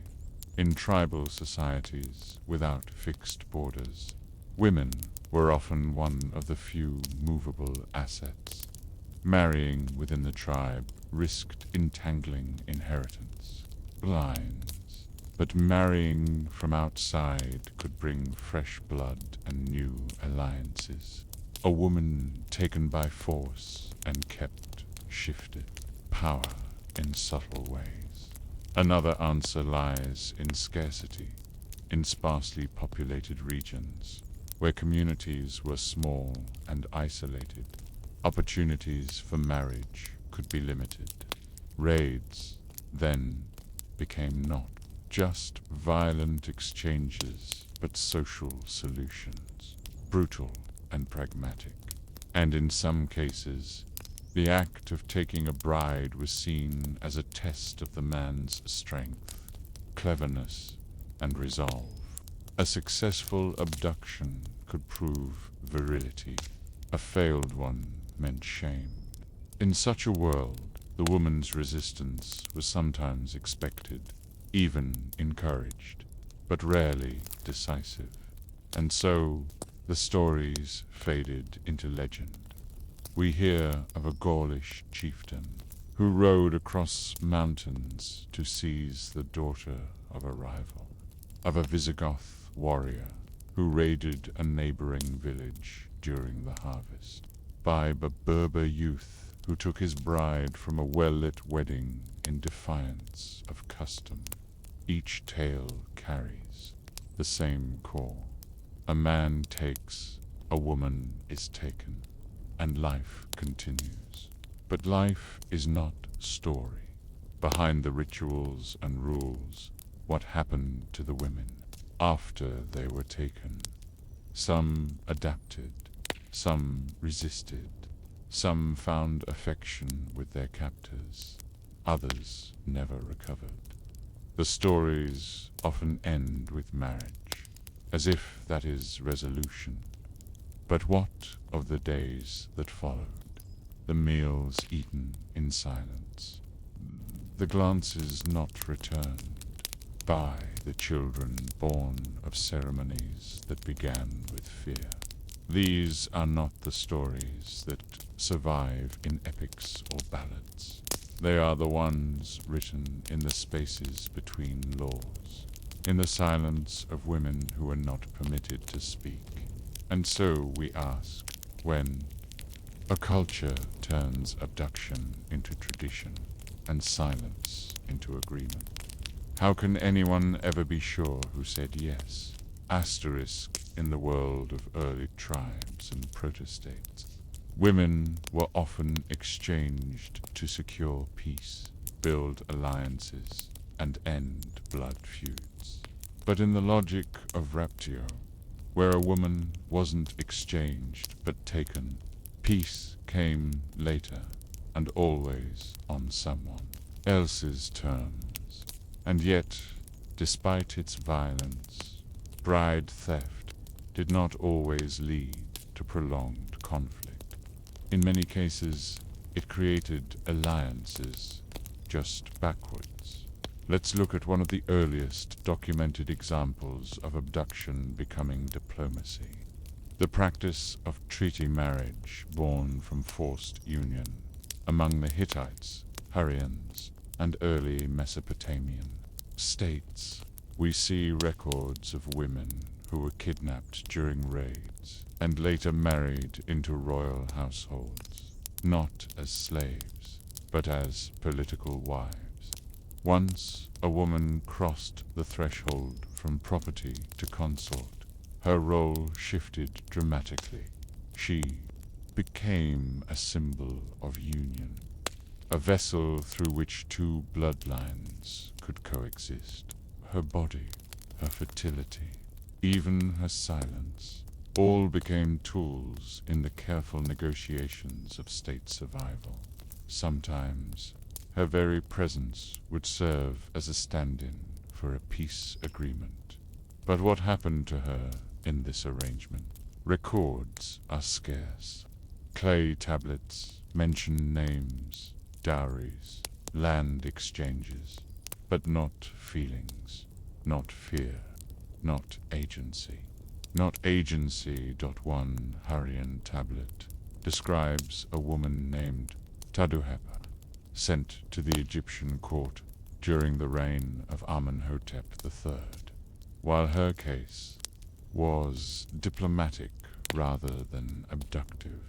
In tribal societies without fixed borders, women were often one of the few movable assets. Marrying within the tribe risked entangling inheritance, blinds, but marrying from outside could bring fresh blood and new alliances. A woman taken by force and kept shifted power in subtle ways. Another answer lies in scarcity. In sparsely populated regions, where communities were small and isolated, opportunities for marriage could be limited. Raids, then, became not just violent exchanges, but social solutions, brutal and pragmatic. And in some cases, the act of taking a bride was seen as a test of the man's strength, cleverness, and resolve. A successful abduction could prove virility. A failed one meant shame. In such a world, the woman's resistance was sometimes expected, even encouraged, but rarely decisive. And so, the stories faded into legend. We hear of a Gaulish chieftain who rode across mountains to seize the daughter of a rival, of a Visigoth warrior who raided a neighboring village during the harvest, by a Berber youth who took his bride from a well-lit wedding in defiance of custom. Each tale carries the same core. A man takes, a woman is taken, and life continues. But life is not story. Behind the rituals and rules, what happened to the women after they were taken? Some adapted, some resisted, some found affection with their captors, others never recovered. The stories often end with marriage, as if that is resolution. But what of the days that followed? The meals eaten in silence, the glances not returned by the children born of ceremonies that began with fear. These are not the stories that survive in epics or ballads. They are the ones written in the spaces between laws, in the silence of women who are not permitted to speak. And so we ask, when a culture turns abduction into tradition and silence into agreement, how can anyone ever be sure who said yes? Asterisk in the world of early tribes and protostates. Women were often exchanged to secure peace, build alliances, and end blood feuds. But in the logic of raptio, where a woman wasn't exchanged but taken, peace came later and always on someone else's terms. And yet, despite its violence, bride theft did not always lead to prolonged conflict. In many cases, it created alliances just backwards. Let's look at one of the earliest documented examples of abduction becoming diplomacy. The practice of treaty marriage born from forced union among the Hittites, Hurrians, and early Mesopotamian states. We see records of women who were kidnapped during raids and later married into royal households, not as slaves, but as political wives. Once a woman crossed the threshold from property to consort, her role shifted dramatically. She became a symbol of union, a vessel through which two bloodlines could coexist. Her body, her fertility, even her silence, all became tools in the careful negotiations of state survival. Sometimes, her very presence would serve as a stand-in for a peace agreement. But what happened to her in this arrangement? Records are scarce. Clay tablets mention names, dowries, land exchanges, but not feelings, not fear, not agency. Not agency. One Hurrian tablet describes a woman named Taduhepa, sent to the Egyptian court during the reign of Amenhotep III, while her case was diplomatic rather than abductive.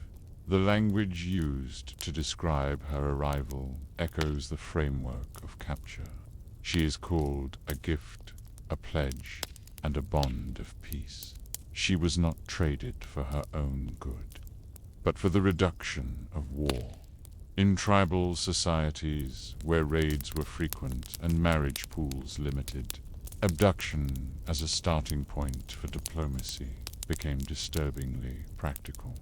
The language used to describe her arrival echoes the framework of capture. She is called a gift, a pledge, and a bond of peace. She was not traded for her own good, but for the reduction of war. In tribal societies where raids were frequent and marriage pools limited, abduction as a starting point for diplomacy became disturbingly practical.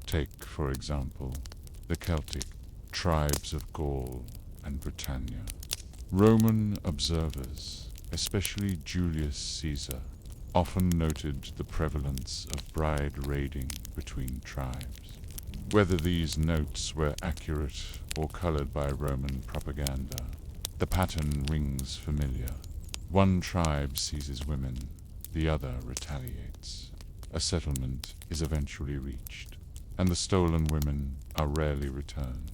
Take, for example, the Celtic tribes of Gaul and Britannia. Roman observers, especially Julius Caesar, often noted the prevalence of bride raiding between tribes. Whether these notes were accurate or colored by Roman propaganda, the pattern rings familiar. One tribe seizes women, the other retaliates. A settlement is eventually reached, and the stolen women are rarely returned.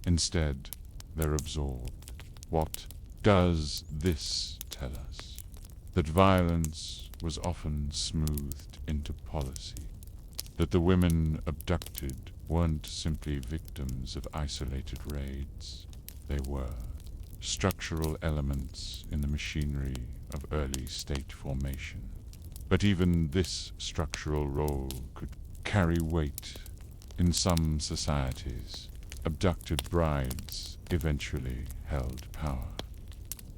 Instead, they're absorbed. What does this tell us? That violence was often smoothed into policy. That the women abducted weren't simply victims of isolated raids. They were structural elements in the machinery of early state formation. But even this structural role could carry weight. In some societies, abducted brides eventually held power.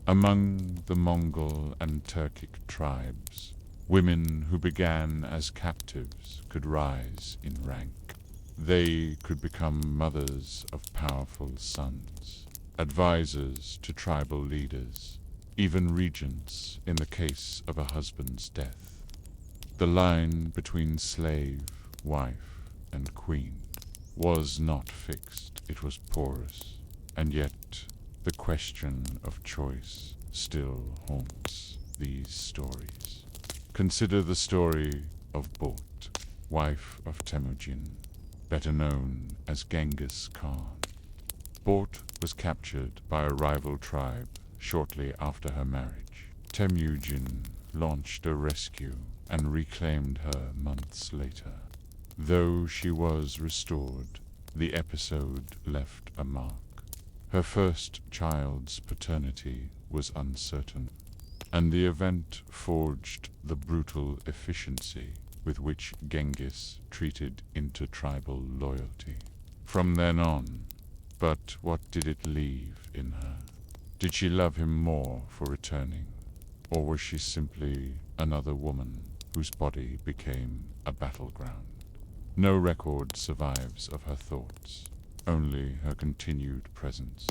Among the Mongol and Turkic tribes, women who began as captives could rise in rank. They could become mothers of powerful sons, advisors to tribal leaders, even regents in the case of a husband's death. The line between slave, wife and queen, was not fixed, it was porous, and yet the question of choice still haunts these stories. Consider the story of Bort, wife of Temujin, better known as Genghis Khan. Bort was captured by a rival tribe shortly after her marriage. Temujin launched a rescue and reclaimed her months later. Though she was restored, the episode left a mark. Her first child's paternity was uncertain, and the event forged the brutal efficiency with which Genghis treated intertribal loyalty. From then on, but what did it leave in her? Did she love him more for returning, or was she simply another woman whose body became a battleground? No record survives of her thoughts, only her continued presence,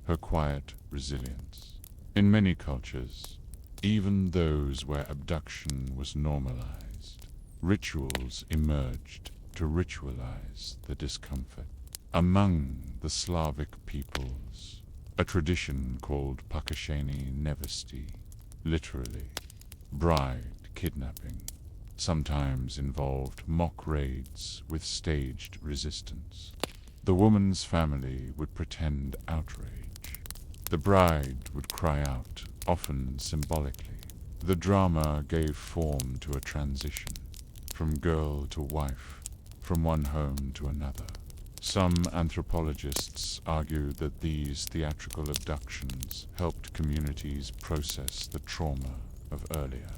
her quiet resilience. In many cultures, even those where abduction was normalized, rituals emerged to ritualize the discomfort. Among the Slavic peoples, a tradition called Pakasheni Nevesti, literally bride kidnapping, sometimes involved mock raids with staged resistance. The woman's family would pretend outrage. The bride would cry out, often symbolically. The drama gave form to a transition, from girl to wife, from one home to another. Some anthropologists argue that these theatrical abductions helped communities process the trauma of earlier.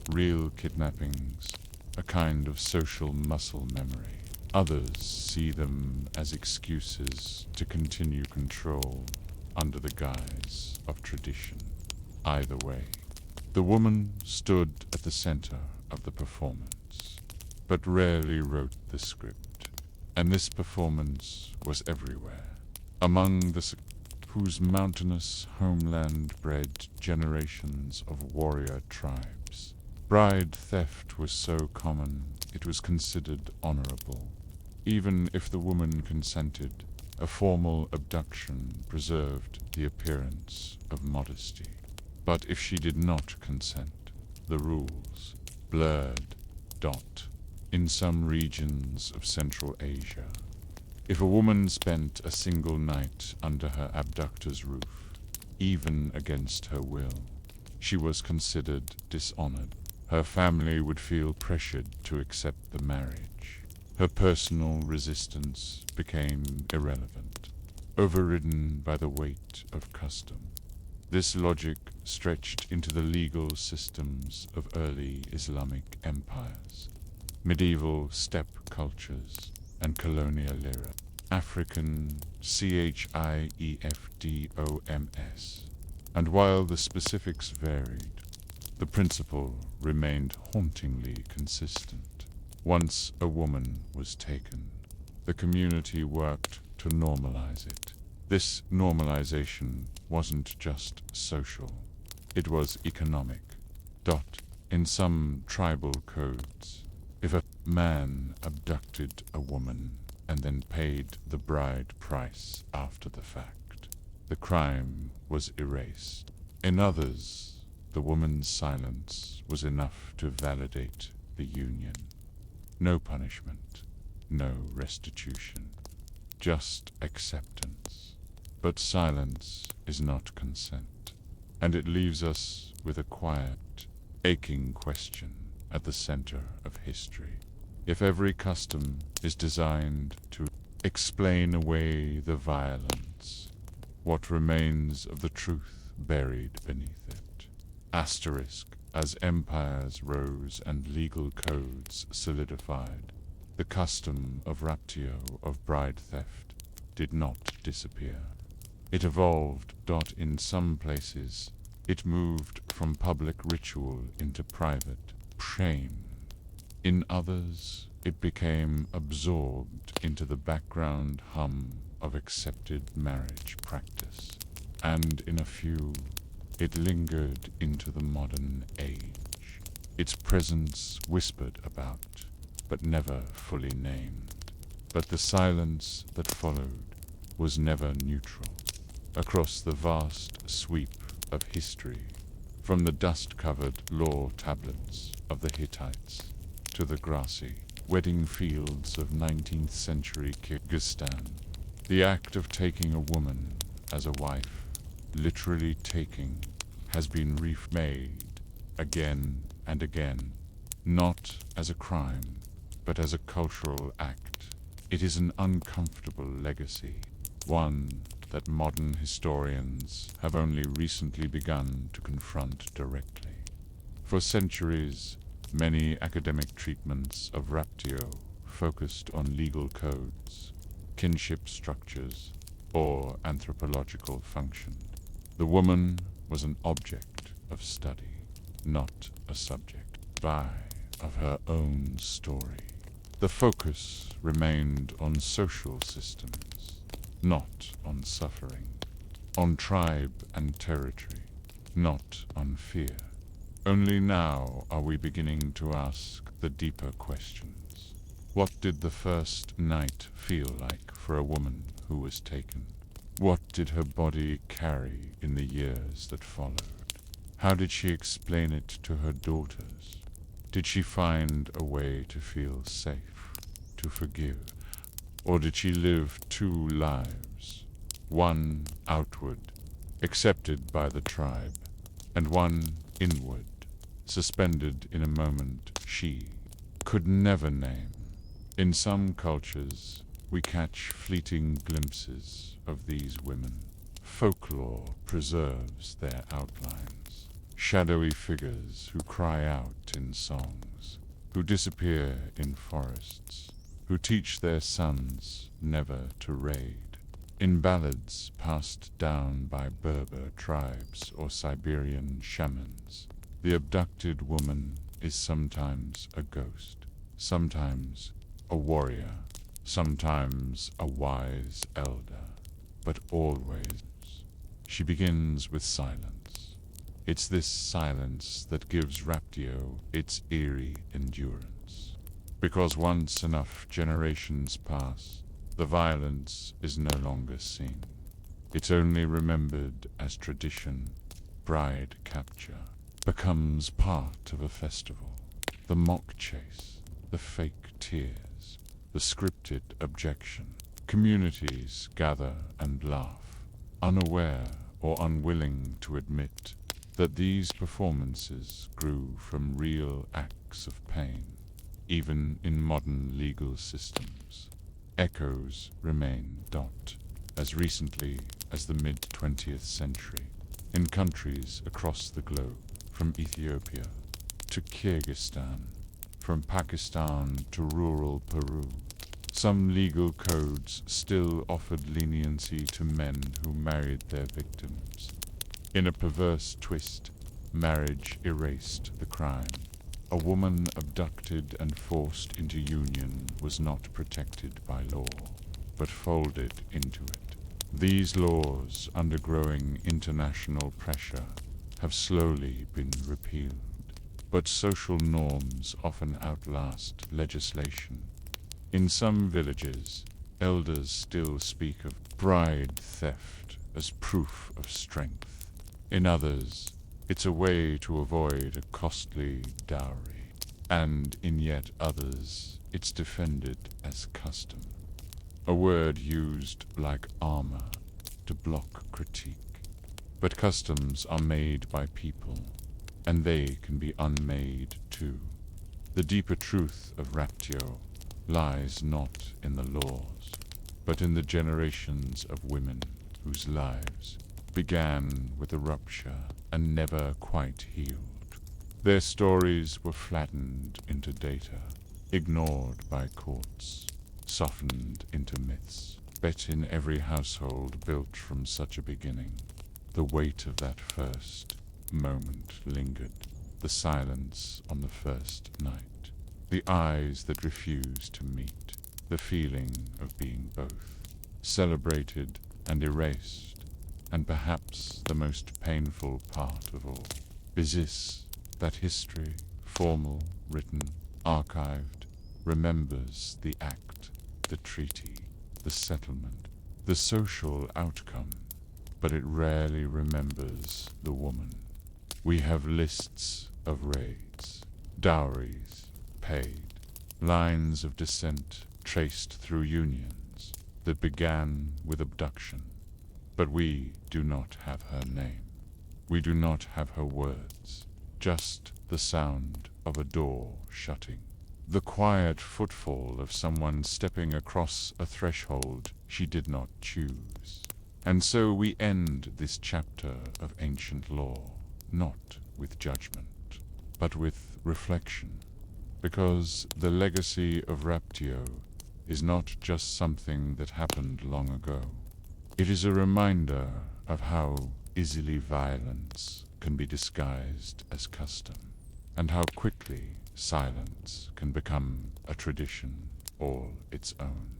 Real kidnappings, a kind of social muscle memory. Others see them as excuses to continue control under the guise of tradition. Either way, the woman stood at the center of the performance, but rarely wrote the script. And this performance was everywhere. Among the whose mountainous homeland bred generations of warrior tribes. Bride theft was so common, it was considered honorable. Even if the woman consented, a formal abduction preserved the appearance of modesty. But if she did not consent, the rules blurred. In some regions of Central Asia, if a woman spent a single night under her abductor's roof, even against her will, she was considered dishonored. Her family would feel pressured to accept the marriage. Her personal resistance became irrelevant, overridden by the weight of custom. This logic stretched into the legal systems of early Islamic empires, medieval steppe cultures, and colonial era. African CHIEFDOMS. And while the specifics varied, the principle remained hauntingly consistent. Once a woman was taken, the community worked to normalize it. This normalization wasn't just social, it was economic. In some tribal codes, if a man abducted a woman and then paid the bride price after the fact, the crime was erased. In others, the woman's silence was enough to validate the union. No punishment, no restitution, just acceptance. But silence is not consent, and it leaves us with a quiet, aching question at the center of history. If every custom is designed to explain away the violence, what remains of the truth buried beneath it? As empires rose and legal codes solidified, the custom of raptio, of bride theft, did not disappear. It evolved. In some places, it moved from public ritual into private shame. In others, it became absorbed into the background hum of accepted marriage practice. And in a few, it lingered into the modern age. Its presence whispered about but never fully named. But the silence that followed was never neutral. Across the vast sweep of history, from the dust-covered law tablets of the Hittites to the grassy wedding fields of 19th century Kyrgyzstan, the act of taking a woman as a wife, literally taking, has been remade again and again, not as a crime, but as a cultural act. It is an uncomfortable legacy, one that modern historians have only recently begun to confront directly. For centuries, many academic treatments of raptio focused on legal codes, kinship structures, or anthropological function. The woman was an object of study, not a subject of her own story. The focus remained on social systems, not on suffering, on tribe and territory, not on fear. Only now are we beginning to ask the deeper questions. What did the first night feel like for a woman who was taken? What did her body carry in the years that followed? How did she explain it to her daughters? Did she find a way to feel safe, to forgive? Or did she live two lives? One outward, accepted by the tribe, and one inward, suspended in a moment she could never name. In some cultures, we catch fleeting glimpses of these women. Folklore preserves their outlines. Shadowy figures who cry out in songs, who disappear in forests, who teach their sons never to raid. In ballads passed down by Berber tribes or Siberian shamans, the abducted woman is sometimes a ghost, sometimes a warrior, sometimes a wise elder, but always she begins with silence. It's this silence that gives raptio its eerie endurance. Because once enough generations pass, the violence is no longer seen. It's only remembered as tradition. Bride capture becomes part of a festival. The mock chase, the fake tears, the scripted objection. Communities gather and laugh, unaware or unwilling to admit that these performances grew from real acts of pain. Even in modern legal systems, echoes remain. As recently as the mid-20th century, in countries across the globe, from Ethiopia to Kyrgyzstan, from Pakistan to rural Peru, some legal codes still offered leniency to men who married their victims. In a perverse twist, marriage erased the crime. A woman abducted and forced into union was not protected by law, but folded into it. These laws, undergoing international pressure, have slowly been repealed. But social norms often outlast legislation. In some villages, elders still speak of bride theft as proof of strength. In others, it's a way to avoid a costly dowry. And in yet others, it's defended as custom. A word used like armor to block critique. But customs are made by people, and they can be unmade too. The deeper truth of raptio lies not in the laws, but in the generations of women whose lives began with a rupture and never quite healed. Their stories were flattened into data, ignored by courts, softened into myths. Bet in every household built from such a beginning, the weight of that first moment lingered, the silence on the first night, the eyes that refused to meet, the feeling of being both, celebrated and erased, and perhaps the most painful part of all. Is this that history, formal, written, archived, remembers the act, the treaty, the settlement, the social outcome, but it rarely remembers the woman. We have lists of raids, dowries paid, lines of descent traced through unions that began with abduction. But we do not have her name. We do not have her words, just the sound of a door shutting, the quiet footfall of someone stepping across a threshold she did not choose. And so we end this chapter of ancient law, not with judgment, but with reflection, because the legacy of Raptio is not just something that happened long ago. It is a reminder of how easily violence can be disguised as custom, and how quickly silence can become a tradition all its own.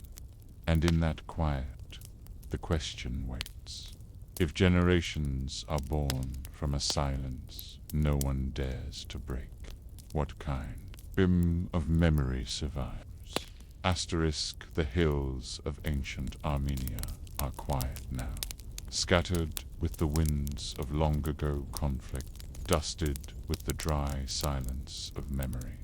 And in that quiet, the question waits. If generations are born from a silence no one dares to break, what kind of memory survives? Asterisk, the hills of ancient Armenia are quiet now, scattered with the winds of long ago conflict, dusted with the dry silence of memory.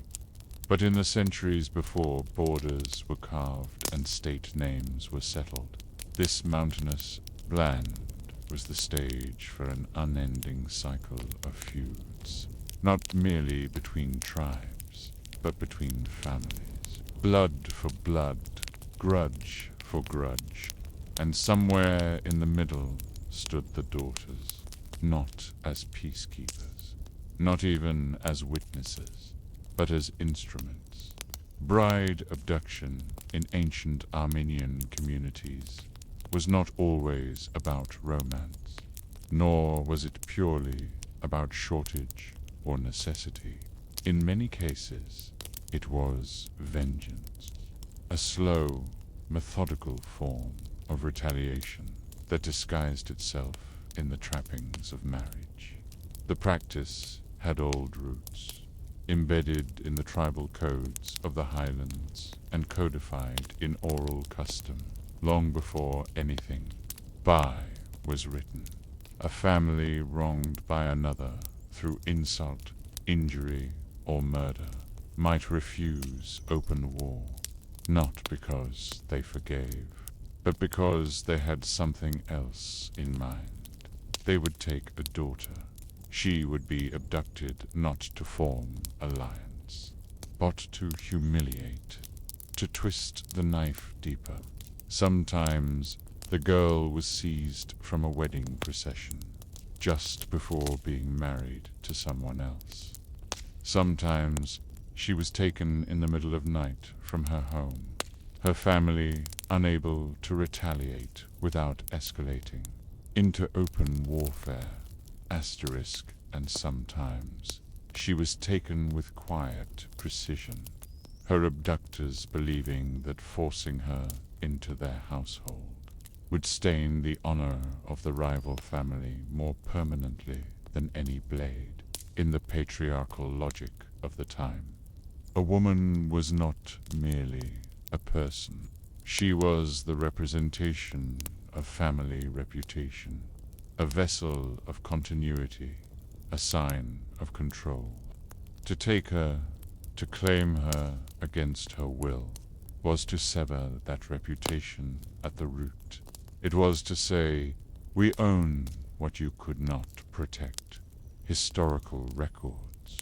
But in the centuries before borders were carved and state names were settled, this mountainous land was the stage for an unending cycle of feuds, not merely between tribes, but between families. Blood for blood, grudge for grudge, and somewhere in the middle stood the daughters, not as peacekeepers, not even as witnesses, but as instruments. Bride abduction in ancient Armenian communities was not always about romance, nor was it purely about shortage or necessity. In many cases, it was vengeance, a slow, methodical form of retaliation that disguised itself in the trappings of marriage. The practice had old roots, embedded in the tribal codes of the highlands and codified in oral custom long before anything by was written. A family wronged by another through insult, injury, or murder might refuse open war, not because they forgave, but because they had something else in mind. They would take a daughter. She would be abducted not to form alliance, but to humiliate, to twist the knife deeper. Sometimes the girl was seized from a wedding procession, just before being married to someone else. Sometimes she was taken in the middle of night from her home, her family unable to retaliate without escalating into open warfare. Asterisk, and sometimes she was taken with quiet precision, her abductors believing that forcing her into their household would stain the honor of the rival family more permanently than any blade, in the patriarchal logic of the time. A woman was not merely a person. She was the representation of family reputation, a vessel of continuity, a sign of control. To take her, to claim her against her will, was to sever that reputation at the root. It was to say, we own what you could not protect. Historical records,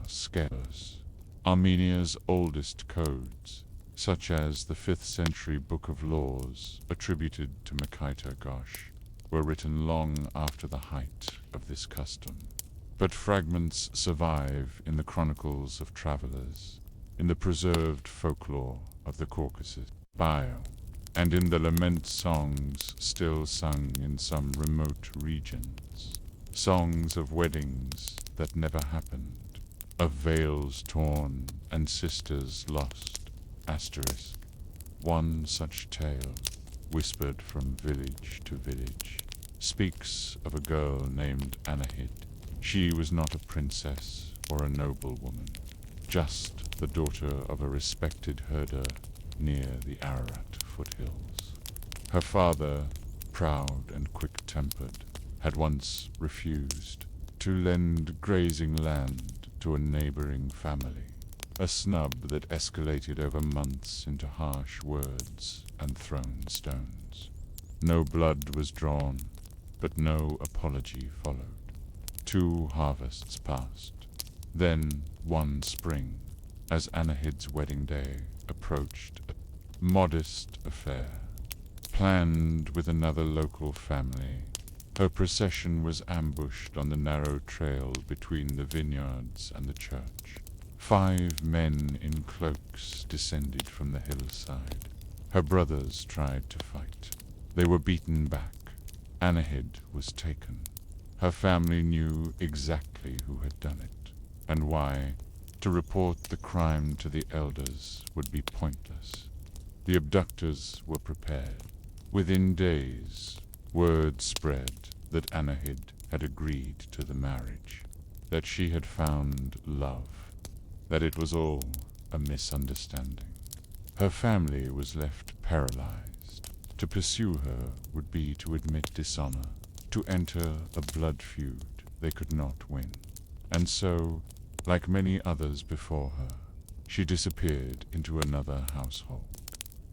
scarce. Armenia's oldest codes, such as the 5th century Book of Laws attributed to Mikhaita Gosh, were written long after the height of this custom. But fragments survive in the chronicles of travelers, in the preserved folklore of the Caucasus, and in the lament songs still sung in some remote regions. Songs of weddings that never happened, of veils torn and sisters lost. Asterisk. One such tale, whispered from village to village, speaks of a girl named Anahit. She was not a princess or a noblewoman. just the daughter of a respected herder near the Ararat foothills. Her father, proud and quick-tempered, had once refused to lend grazing land to a neighboring family, a snub that escalated over months into harsh words and thrown stones. No blood was drawn, but no apology followed. 2 harvests passed. Then, one spring, as Anahid's wedding day approached, a modest affair, planned with another local family, her procession was ambushed on the narrow trail between the vineyards and the church. 5 men in cloaks descended from the hillside. Her brothers tried to fight. They were beaten back. Anahid was taken. Her family knew exactly who had done it, and why. To report the crime to the elders would be pointless. The abductors were prepared. Within days, word spread that Anahid had agreed to the marriage, that she had found love, that it was all a misunderstanding. Her family was left paralyzed. To pursue her would be to admit dishonor, to enter a blood feud they could not win. And so, like many others before her, she disappeared into another household.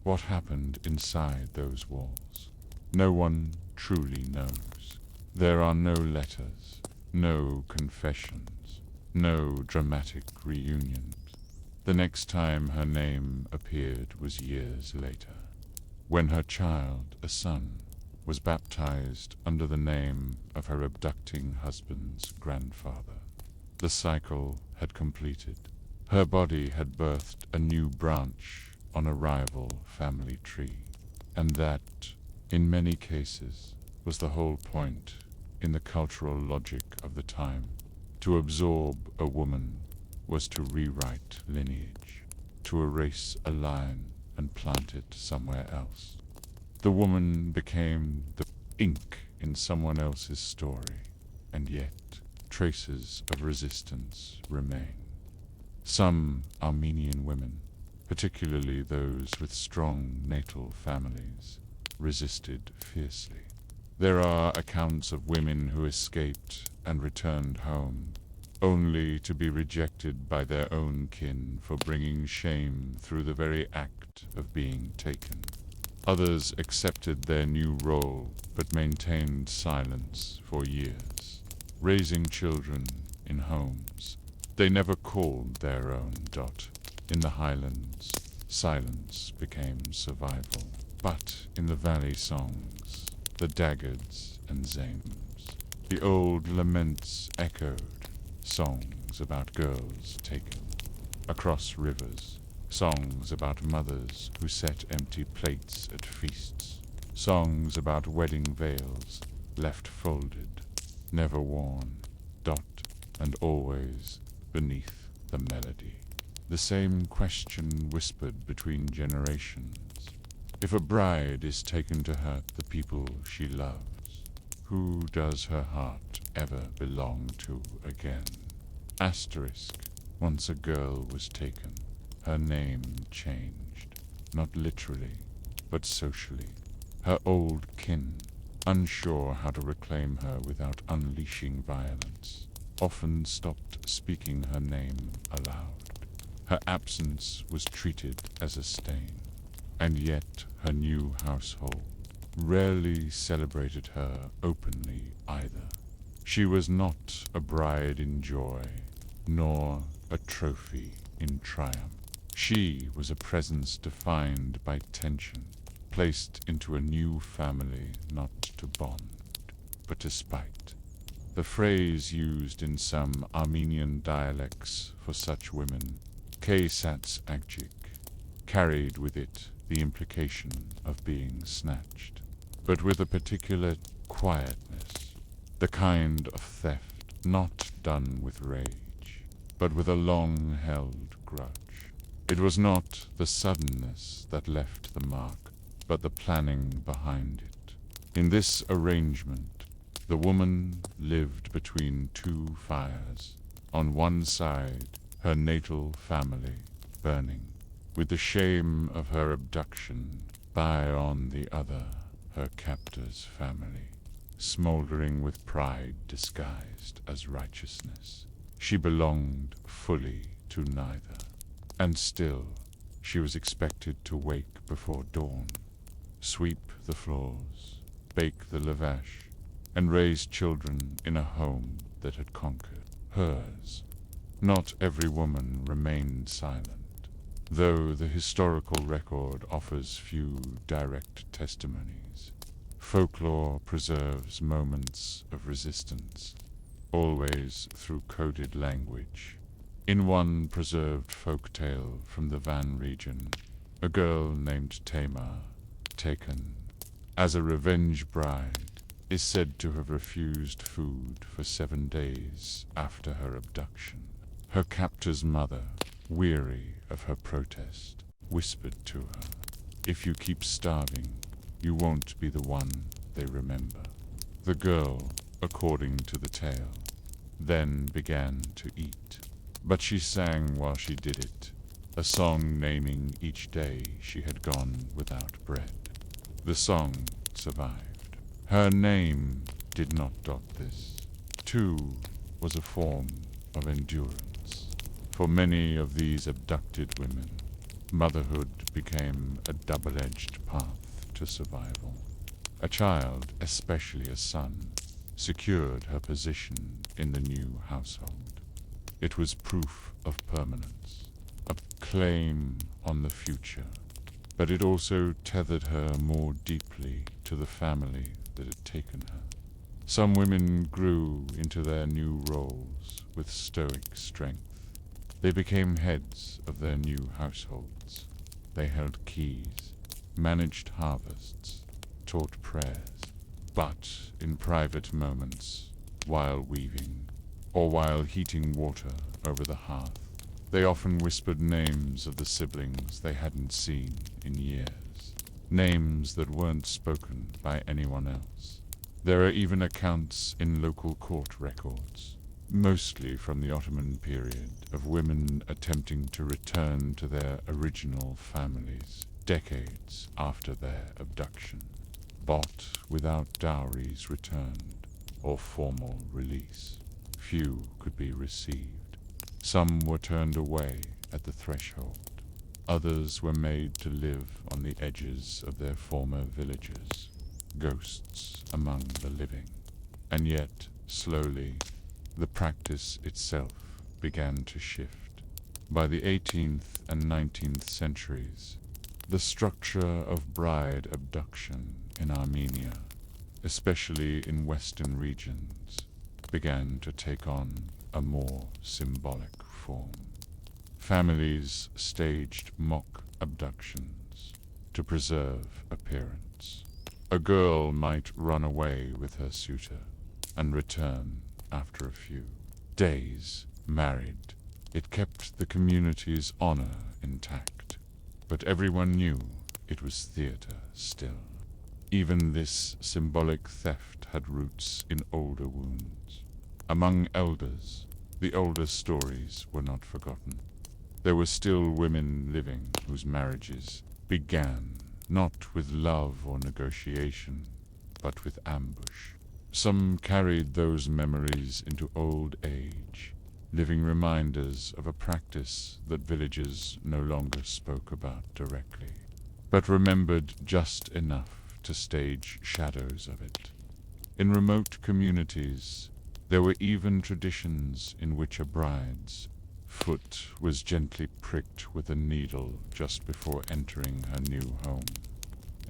What happened inside those walls? No one truly knows. There are no letters, no confessions, no dramatic reunions. The next time her name appeared was years later, when her child, a son, was baptized under the name of her abducting husband's grandfather. The cycle had completed. Her body had birthed a new branch on a rival family tree, and that, in many cases, was the whole point in the cultural logic of the time. To absorb a woman was to rewrite lineage, to erase a line and plant it somewhere else. The woman became the ink in someone else's story, and yet traces of resistance remain. Some Armenian women, particularly those with strong natal families, resisted fiercely. There are accounts of women who escaped and returned home, only to be rejected by their own kin for bringing shame through the very act of being taken. Others accepted their new role, but maintained silence for years, raising children in homes they never called their own. In the highlands, silence became survival, but in the valley songs, the daggards and zames, the old laments echoed, songs about girls taken across rivers, songs about mothers who set empty plates at feasts, songs about wedding veils left folded, never worn, and always beneath the melody. The same question whispered between generations. If a bride is taken to hurt the people she loves, who does her heart ever belong to again? Asterisk. Once a girl was taken, her name changed, not literally, but socially. Her old kin, unsure how to reclaim her without unleashing violence, often stopped speaking her name aloud. Her absence was treated as a stain, and yet her new household rarely celebrated her openly either. She was not a bride in joy, nor a trophy in triumph. She was a presence defined by tension, placed into a new family not to bond, but to spite. The phrase used in some Armenian dialects for such women, Kesats Agjik, carried with it the implication of being snatched, but with a particular quietness, the kind of theft not done with rage, but with a long-held grudge. It was not the suddenness that left the mark, but the planning behind it. In this arrangement, the woman lived between 2 fires. On one side, her natal family burning, with the shame of her abduction by on the other, her captor's family, smoldering with pride disguised as righteousness. She belonged fully to neither, and still she was expected to wake before dawn, sweep the floors, bake the lavash, and raise children in a home that had conquered hers. Not every woman remained silent, though the historical record offers few direct testimonies. Folklore preserves moments of resistance, always through coded language. In one preserved folk tale from the Van region, a girl named Tamar, taken as a revenge bride, is said to have refused food for 7 days after her abduction. Her captor's mother, weary of her protest, whispered to her, "If you keep starving, you won't be the one they remember." The girl, according to the tale, then began to eat, but she sang while she did it, a song naming each day she had gone without bread. The song survived. Her name did not dot this, too, was a form of endurance. For many of these abducted women, motherhood became a double-edged path to survival. A child, especially a son, secured her position in the new household. It was proof of permanence, a claim on the future, but it also tethered her more deeply to the family that had taken her. Some women grew into their new roles with stoic strength. They became heads of their new households. They held keys, managed harvests, taught prayers. But in private moments, while weaving, or while heating water over the hearth, they often whispered names of the siblings they hadn't seen in years, names that weren't spoken by anyone else. There are even accounts in local court records, mostly from the Ottoman period, of women attempting to return to their original families decades after their abduction, bought without dowries returned or formal release. Few could be received. Some were turned away at the threshold. Others were made to live on the edges of their former villages, ghosts among the living. And yet, slowly, the practice itself began to shift. By the 18th and 19th centuries, the structure of bride abduction in Armenia, especially in western regions, began to take on a more symbolic form. Families staged mock abductions to preserve appearance. A girl might run away with her suitor and return after a few days, married. It kept the community's honor intact, but everyone knew it was theater still. Even this symbolic theft had roots in older wounds. Among elders, the older stories were not forgotten. There were still women living whose marriages began not with love or negotiation, but with ambush. Some carried those memories into old age, living reminders of a practice that villagers no longer spoke about directly, but remembered just enough to stage shadows of it. In remote communities, there were even traditions in which a bride's foot was gently pricked with a needle just before entering her new home,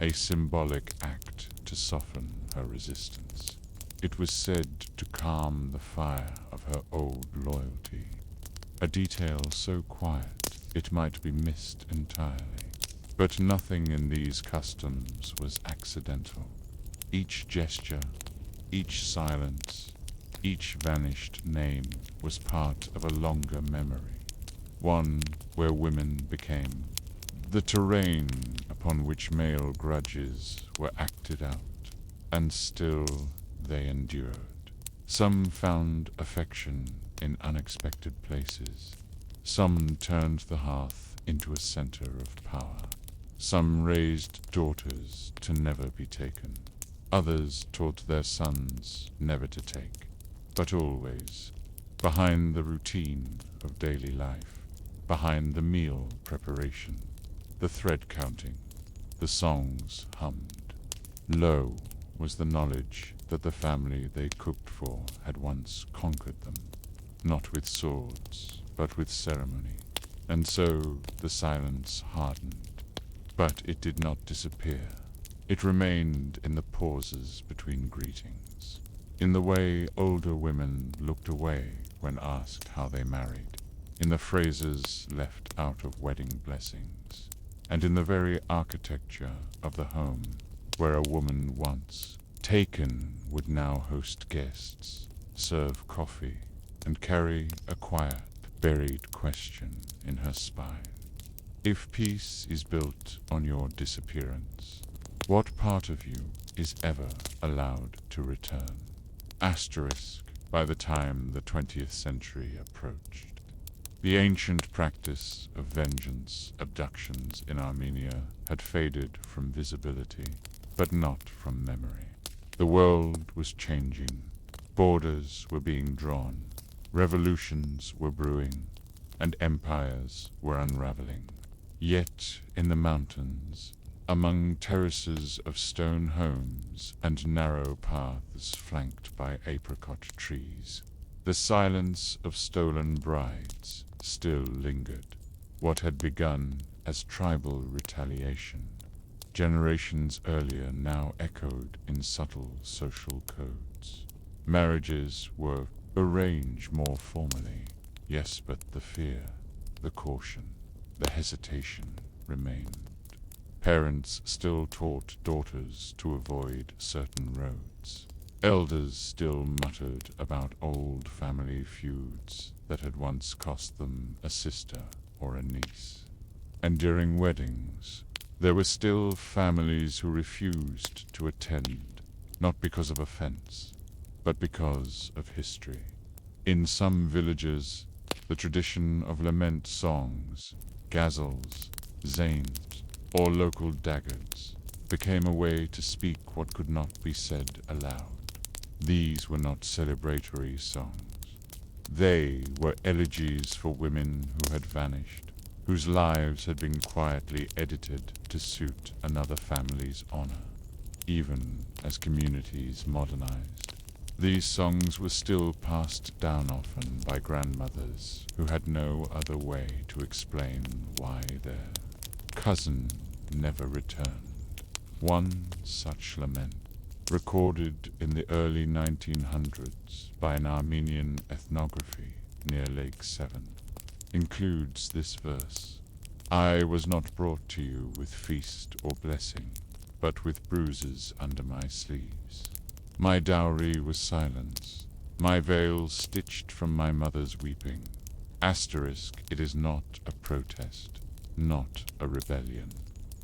a symbolic act to soften her resistance. It was said to calm the fire of her old loyalty, a detail so quiet it might be missed entirely. But nothing in these customs was accidental. Each gesture, each silence, each vanished name was part of a longer memory, one where women became the terrain upon which male grudges were acted out, and still they endured. Some found affection in unexpected places, Some turned the hearth into a center of power. Some raised daughters to never be taken. Others taught their sons never to take, but always, behind the routine of daily life, behind the meal preparation, the thread counting, the songs hummed, low was the knowledge that the family they cooked for had once conquered them, not with swords, but with ceremony. And so the silence hardened. But it did not disappear. It remained in the pauses between greetings, in the way older women looked away when asked how they married, in the phrases left out of wedding blessings, and in the very architecture of the home where a woman once taken would now host guests, serve coffee, and carry a quiet, buried question in her spine. If peace is built on your disappearance, what part of you is ever allowed to return? Asterisk, by the time the 20th century approached. The ancient practice of vengeance abductions in Armenia had faded from visibility, but not from memory. The world was changing. Borders were being drawn. Revolutions were brewing, and empires were unraveling. Yet in the mountains, among terraces of stone homes and narrow paths flanked by apricot trees, the silence of stolen brides still lingered. What had begun as tribal retaliation, generations earlier now echoed in subtle social codes. Marriages were arranged more formally, yes, but the fear, the caution, the hesitation remained. Parents still taught daughters to avoid certain roads. Elders still muttered about old family feuds that had once cost them a sister or a niece. And during weddings, there were still families who refused to attend, not because of offense, but because of history. In some villages, the tradition of lament songs, ghazals, zains, or local daggers became a way to speak what could not be said aloud. These were not celebratory songs. They were elegies for women who had vanished, whose lives had been quietly edited to suit another family's honor. Even as communities modernized, these songs were still passed down often by grandmothers who had no other way to explain why their cousin never returned. One such lament, recorded in the early 1900s by an Armenian ethnography near Lake Seven, includes this verse: "I was not brought to you with feast or blessing, but with bruises under my sleeves. My dowry was silence, my veil stitched from my mother's weeping. Asterisk, it is not a protest, not a rebellion,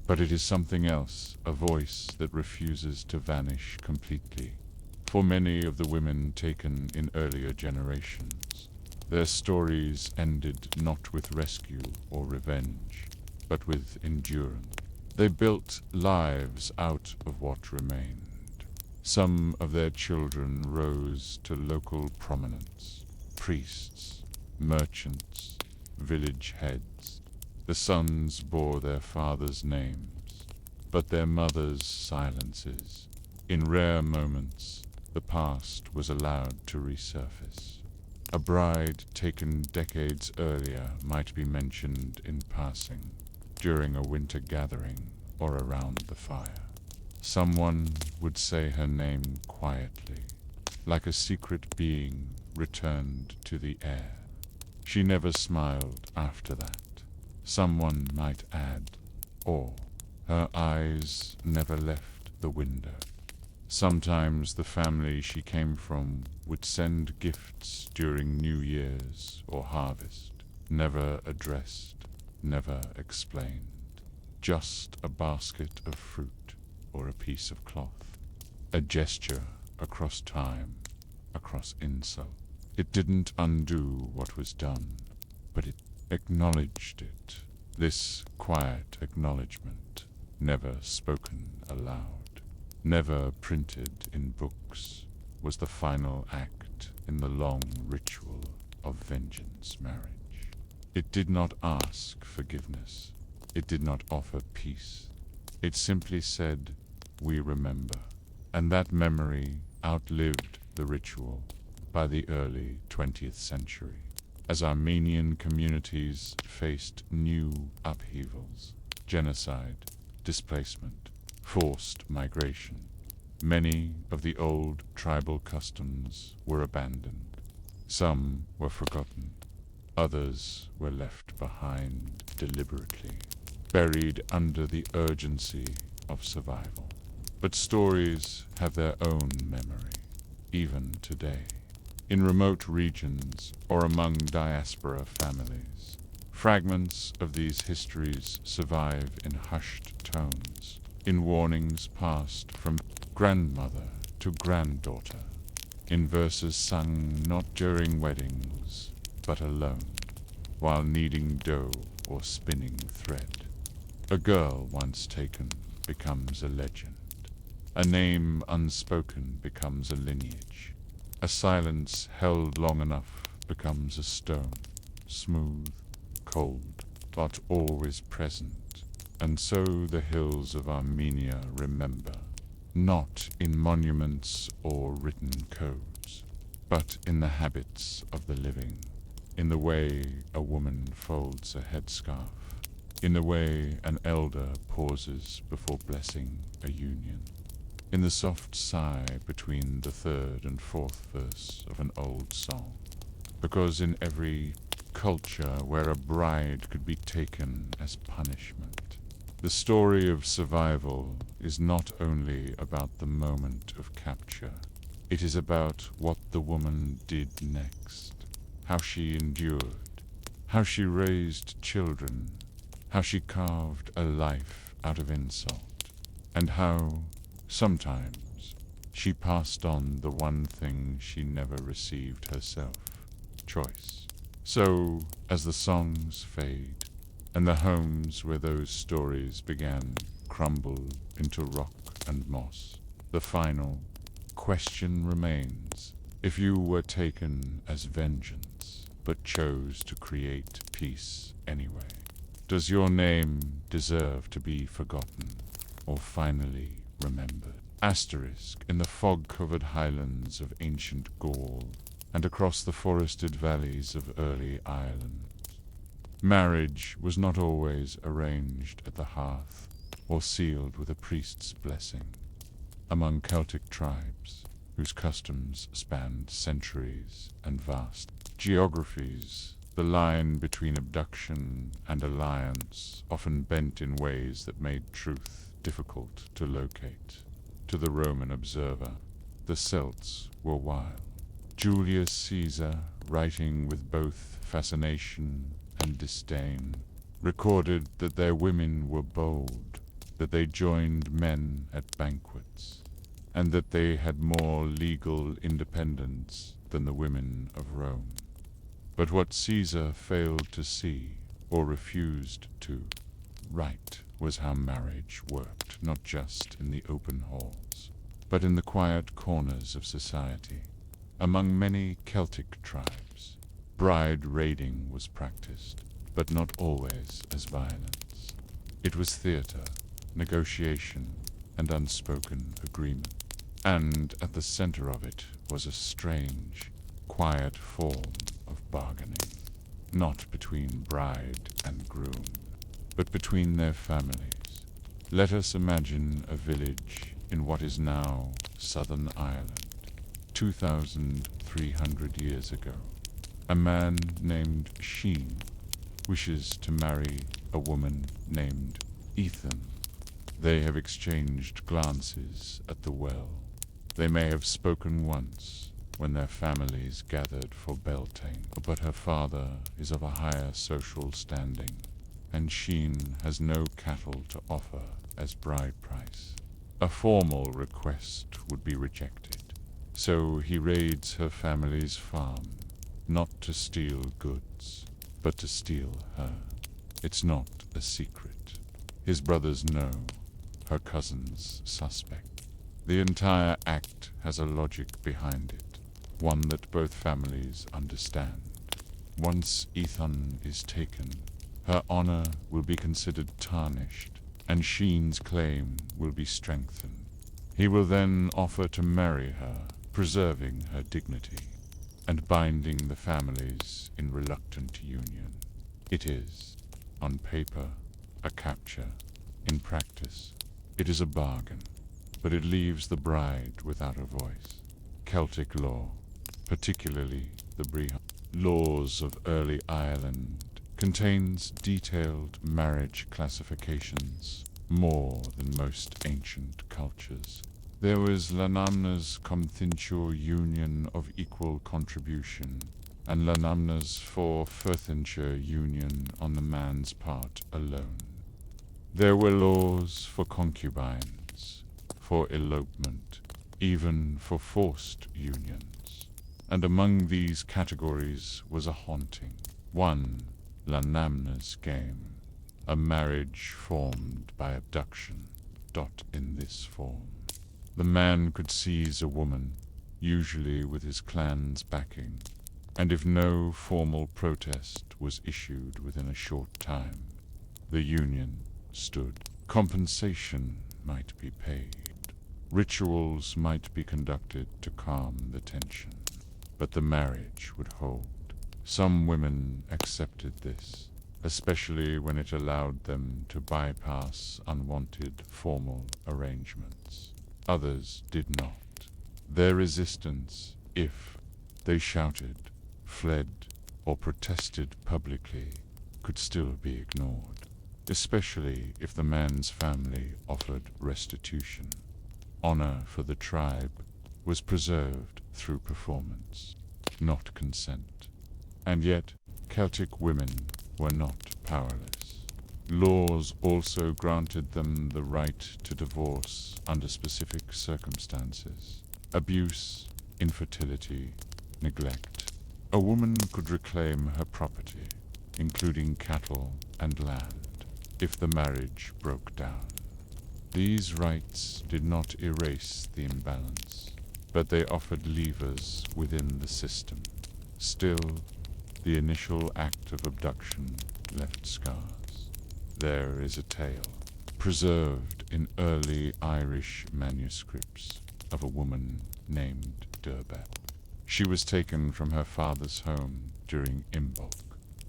but it is something else, a voice that refuses to vanish completely. For many of the women taken in earlier generations, their stories ended not with rescue or revenge, but with endurance. They built lives out of what remained. Some of their children rose to local prominence, priests, merchants, village heads. The sons bore their fathers' names, but their mothers' silences. In rare moments, the past was allowed to resurface. A bride taken decades earlier might be mentioned in passing, during a winter gathering or around the fire. Someone would say her name quietly, like a secret being returned to the air. She never smiled after that. Someone might add, or her eyes never left the window. Sometimes the family she came from would send gifts during New Year's or harvest, never addressed, never explained. Just a basket of fruit or a piece of cloth, a gesture across time, across insult. It didn't undo what was done, but it acknowledged it. This quiet acknowledgement, never spoken aloud, never printed in books, was the final act in the long ritual of vengeance marriage. It did not ask forgiveness. It did not offer peace. It simply said, "We remember." And that memory outlived the ritual by the early 20th century, as Armenian communities faced new upheavals, genocide, displacement, forced migration. Many of the old tribal customs were abandoned. Some were forgotten. Others were left behind deliberately, buried under the urgency of survival. But stories have their own memory, even today. In remote regions or among diaspora families, fragments of these histories survive in hushed tones, in warnings passed from grandmother to granddaughter, in verses sung not during weddings, but alone, while kneading dough or spinning thread. A girl once taken becomes a legend. A name unspoken becomes a lineage. A silence held long enough becomes a stone, smooth, cold, but always present. And so the hills of Armenia remember, not in monuments or written codes, but in the habits of the living, in the way a woman folds a headscarf, in the way an elder pauses before blessing a union, in the soft sigh between the third and fourth verse of an old song. Because in every culture where a bride could be taken as punishment, the story of survival is not only about the moment of capture. It is about what the woman did next, how she endured, how she raised children, how she carved a life out of insult, and how, sometimes, she passed on the one thing she never received herself, choice. So, as the songs fade, and the homes where those stories began crumble into rock and moss, the final question remains: if you were taken as vengeance, but chose to create peace anyway, does your name deserve to be forgotten, or finally remembered? Asterisk in the fog-covered highlands of ancient Gaul, and across the forested valleys of early Ireland, marriage was not always arranged at the hearth or sealed with a priest's blessing. Among Celtic tribes, whose customs spanned centuries and vast geographies, the line between abduction and alliance often bent in ways that made truth difficult to locate. To the Roman observer, the Celts were wild. Julius Caesar, writing with both fascination and disdain, recorded that their women were bold, that they joined men at banquets, and that they had more legal independence than the women of Rome. But what Caesar failed to see, or refused to write, was how marriage worked, not just in the open halls, but in the quiet corners of society. Among many Celtic tribes, bride raiding was practiced, but not always as violence. It was theater, negotiation, and unspoken agreement. And at the center of it was a strange, quiet form of bargaining, not between bride and groom, but between their families. Let us imagine a village in what is now Southern Ireland, 2,300 years ago. A man named Sheen wishes to marry a woman named Ethan. They have exchanged glances at the well. They may have spoken once when their families gathered for Beltane, but her father is of a higher social standing, and Sheen has no cattle to offer as bride price. A formal request would be rejected, so he raids her family's farm, not to steal goods, but to steal her. It's not a secret. His brothers know, her cousins suspect. The entire act has a logic behind it, one that both families understand. Once Ethan is taken, her honor will be considered tarnished, and Sheen's claim will be strengthened. He will then offer to marry her, preserving her dignity, and binding the families in reluctant union. It is, on paper, a capture. In practice, it is a bargain, but it leaves the bride without a voice. Celtic law, particularly the Brehon laws of early Ireland, contains detailed marriage classifications, more than most ancient cultures. There was Lanamna's Comthinchur union of equal contribution, and Lanamna's for Firthinshire union on the man's part alone. There were laws for concubines, for elopement, even for forced unions. And among these categories was a haunting, one Lanamna's game, a marriage formed by abduction, in this form. The man could seize a woman, usually with his clan's backing, and if no formal protest was issued within a short time, the union stood. Compensation might be paid. Rituals might be conducted to calm the tension, but the marriage would hold. Some women accepted this, especially when it allowed them to bypass unwanted formal arrangements. Others did not. Their resistance, if they shouted, fled, or protested publicly, could still be ignored, especially if the man's family offered restitution. Honor for the tribe was preserved through performance, not consent. And yet, Celtic women were not powerless. Laws also granted them the right to divorce under specific circumstances: abuse, infertility, neglect. A woman could reclaim her property, including cattle and land, if the marriage broke down. These rights did not erase the imbalance, but they offered levers within the system. Still, the initial act of abduction left scars. There is a tale, preserved in early Irish manuscripts, of a woman named Durbet. She was taken from her father's home during Imbolc,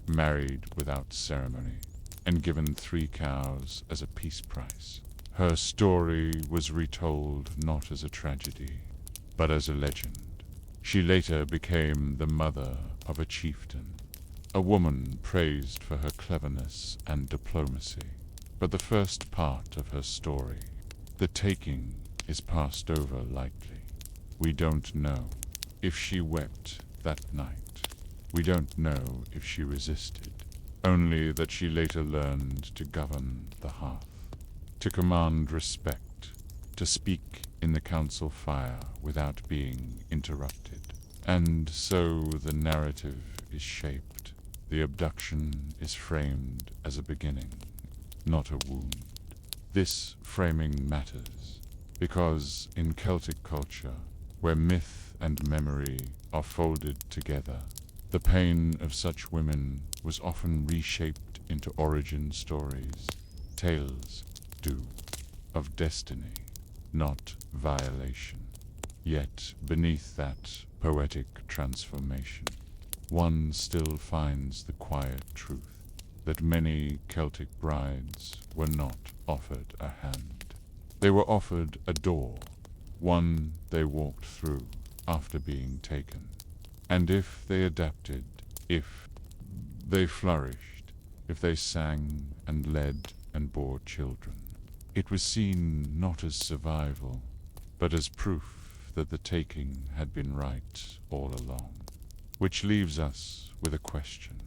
married without ceremony, and given 3 cows as a peace price. Her story was retold not as a tragedy, but as a legend. She later became the mother of a chieftain, a woman praised for her cleverness and diplomacy. But the first part of her story, the taking, is passed over lightly. We don't know if she wept that night. We don't know if she resisted, only that she later learned to govern the hearth, to command respect, to speak in the council fire without being interrupted. And so the narrative is shaped. The abduction is framed as a beginning, not a wound. This framing matters, because in Celtic culture, where myth and memory are folded together, the pain of such women was often reshaped into origin stories, tales, of destiny, not violation. Yet beneath that poetic transformation, one still finds the quiet truth that many Celtic brides were not offered a hand. They were offered a door, one they walked through after being taken. And if they adapted, if they flourished, if they sang and led and bore children, it was seen not as survival, but as proof that the taking had been right all along. Which leaves us with a question,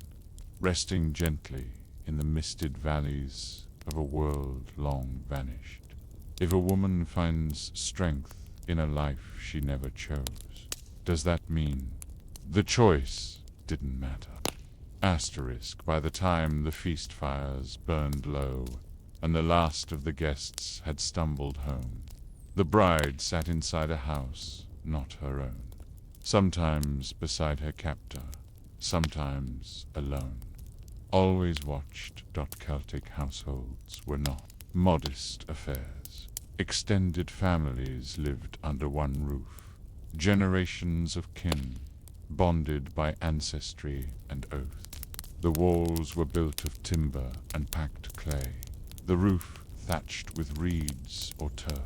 resting gently in the misted valleys of a world long vanished. If a woman finds strength in a life she never chose, does that mean the choice didn't matter? Asterisk, by the time the feast fires burned low, and the last of the guests had stumbled home, the bride sat inside a house not her own, sometimes beside her captor, sometimes alone. Always watched. Celtic households were not modest affairs. Extended families lived under one roof, generations of kin, bonded by ancestry and oath. The walls were built of timber and packed clay, the roof thatched with reeds or turf.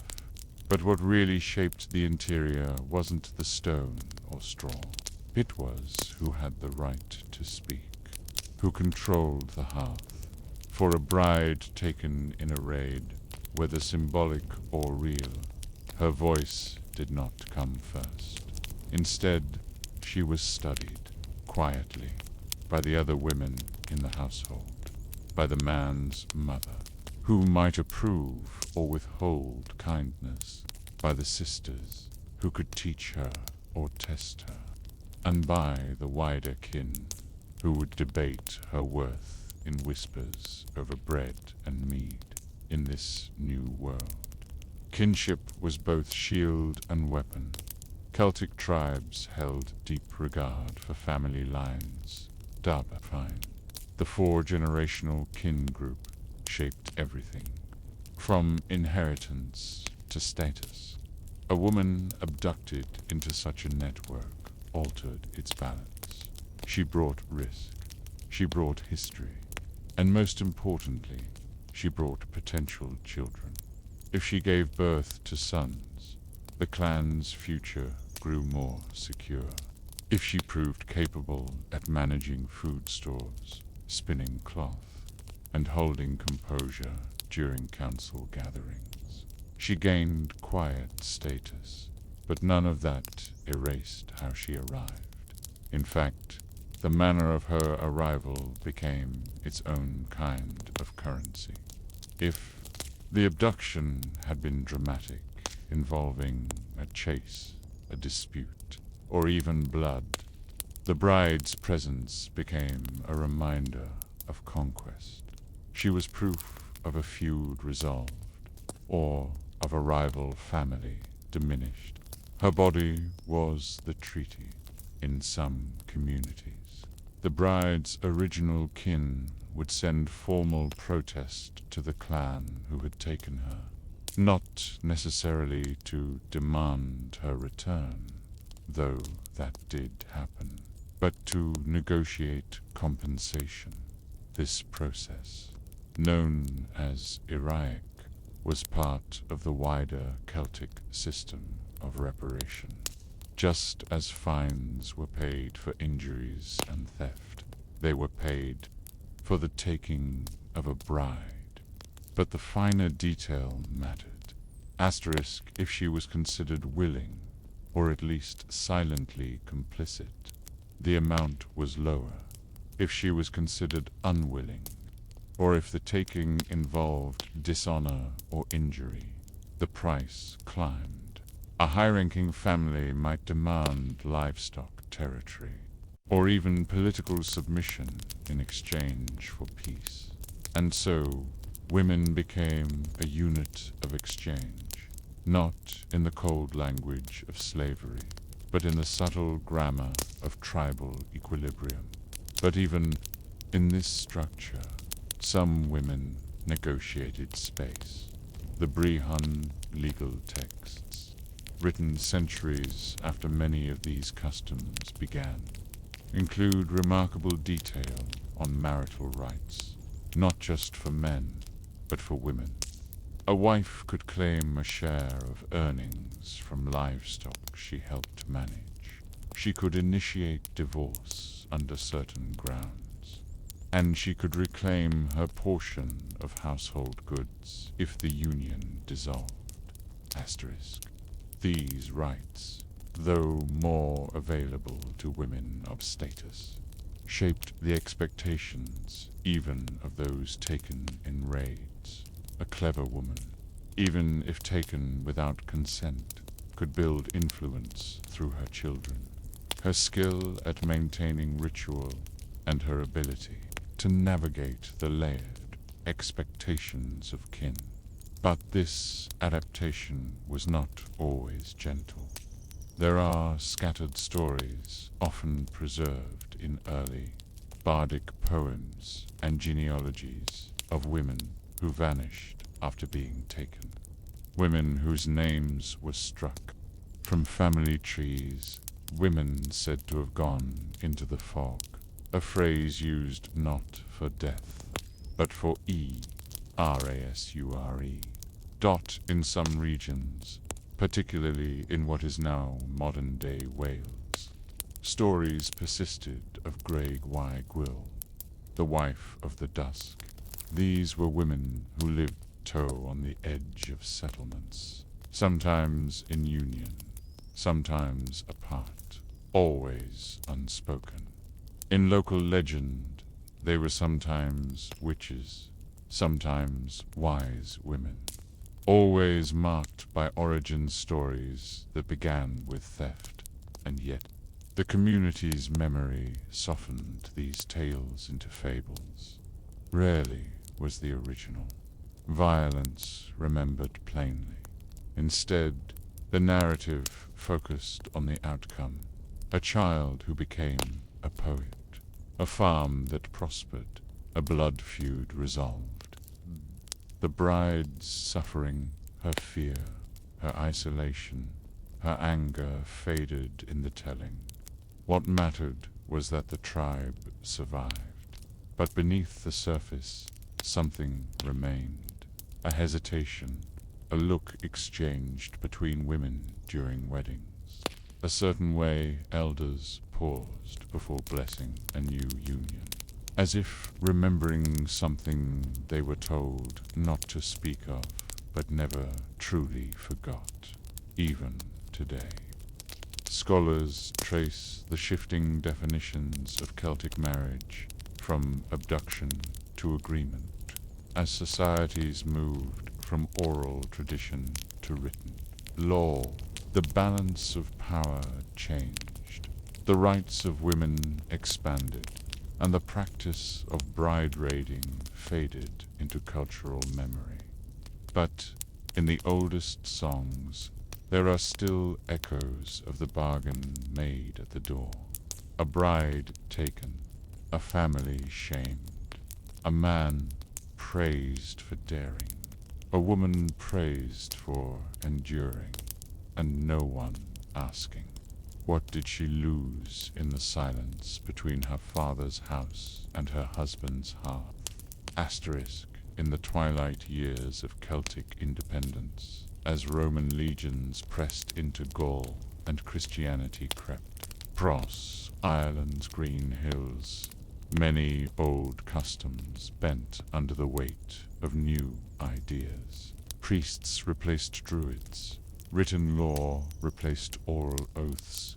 But what really shaped the interior wasn't the stone or straw. It was who had the right to speak, who controlled the hearth. For a bride taken in a raid, whether symbolic or real, her voice did not come first. Instead, she was studied, quietly, by the other women in the household, by the man's mother, who might approve or withhold kindness, by the sisters, who could teach her or test her, and by the wider kin, who would debate her worth in whispers over bread and mead in this new world. Kinship was both shield and weapon. Celtic tribes held deep regard for family lines. Daba fine. The four-generational kin group shaped everything, from inheritance to status. A woman abducted into such a network altered its balance. She brought risk, she brought history, and most importantly, she brought potential children. If she gave birth to sons, the clan's future grew more secure. If she proved capable at managing food stores, spinning cloth, and holding composure during council gatherings, she gained quiet status, but none of that erased how she arrived. In fact, the manner of her arrival became its own kind of currency. If the abduction had been dramatic, involving a chase, a dispute, or even blood, the bride's presence became a reminder of conquest. She was proof of a feud resolved, or of a rival family diminished. Her body was the treaty in some communities. The bride's original kin would send formal protest to the clan who had taken her, not necessarily to demand her return, though that did happen, but to negotiate compensation. This process, known as Iraic, was part of the wider Celtic system of reparation. Just as fines were paid for injuries and theft, they were paid for the taking of a bride. But the finer detail mattered. Asterisk, if she was considered willing, or at least silently complicit, the amount was lower. If she was considered unwilling, or if the taking involved dishonor or injury, the price climbed. A high-ranking family might demand livestock territory, or even political submission in exchange for peace. And so, women became a unit of exchange, not in the cold language of slavery, but in the subtle grammar of tribal equilibrium. But even in this structure, some women negotiated space. The Brehon legal texts, written centuries after many of these customs began, include remarkable detail on marital rights, not just for men, but for women. A wife could claim a share of earnings from livestock she helped manage. She could initiate divorce under certain grounds, and she could reclaim her portion of household goods if the union dissolved. Asterisk. These rights, though more available to women of status, shaped the expectations even of those taken in raids. A clever woman, even if taken without consent, could build influence through her children. Her skill at maintaining ritual and her ability to navigate the layered expectations of kin. But this adaptation was not always gentle. There are scattered stories, often preserved in early bardic poems and genealogies, of women who vanished after being taken. Women whose names were struck from family trees, women said to have gone into the fog, a phrase used not for death, but for rasure. In some regions, particularly in what is now modern-day Wales, stories persisted of Graig Y Gwyl, the wife of the dusk. These were women who lived on the edge of settlements, sometimes in union, sometimes apart, always unspoken. In local legend, they were sometimes witches, sometimes wise women, always marked by origin stories that began with theft, and yet the community's memory softened these tales into fables. Rarely was the original violence remembered plainly. Instead, the narrative focused on the outcome: a child who became a poet, a farm that prospered, a blood feud resolved. The bride's suffering, her fear, her isolation, her anger faded in the telling. What mattered was that the tribe survived. But beneath the surface, something remained. A hesitation, a look exchanged between women during weddings. A certain way elders paused before blessing a new union, as if remembering something they were told not to speak of, but never truly forgot, even today. Scholars trace the shifting definitions of Celtic marriage from abduction to agreement, as societies moved from oral tradition to written law. The balance of power changed, the rights of women expanded, and the practice of bride raiding faded into cultural memory. But in the oldest songs, there are still echoes of the bargain made at the door. A bride taken, a family shamed, a man praised for daring, a woman praised for enduring, and no one asking, what did she lose in the silence between her father's house and her husband's hearth? Asterisk, in the twilight years of Celtic independence, as Roman legions pressed into Gaul and Christianity crept. Pros, Ireland's green hills, many old customs bent under the weight of new ideas. Priests replaced druids, written law replaced oral oaths,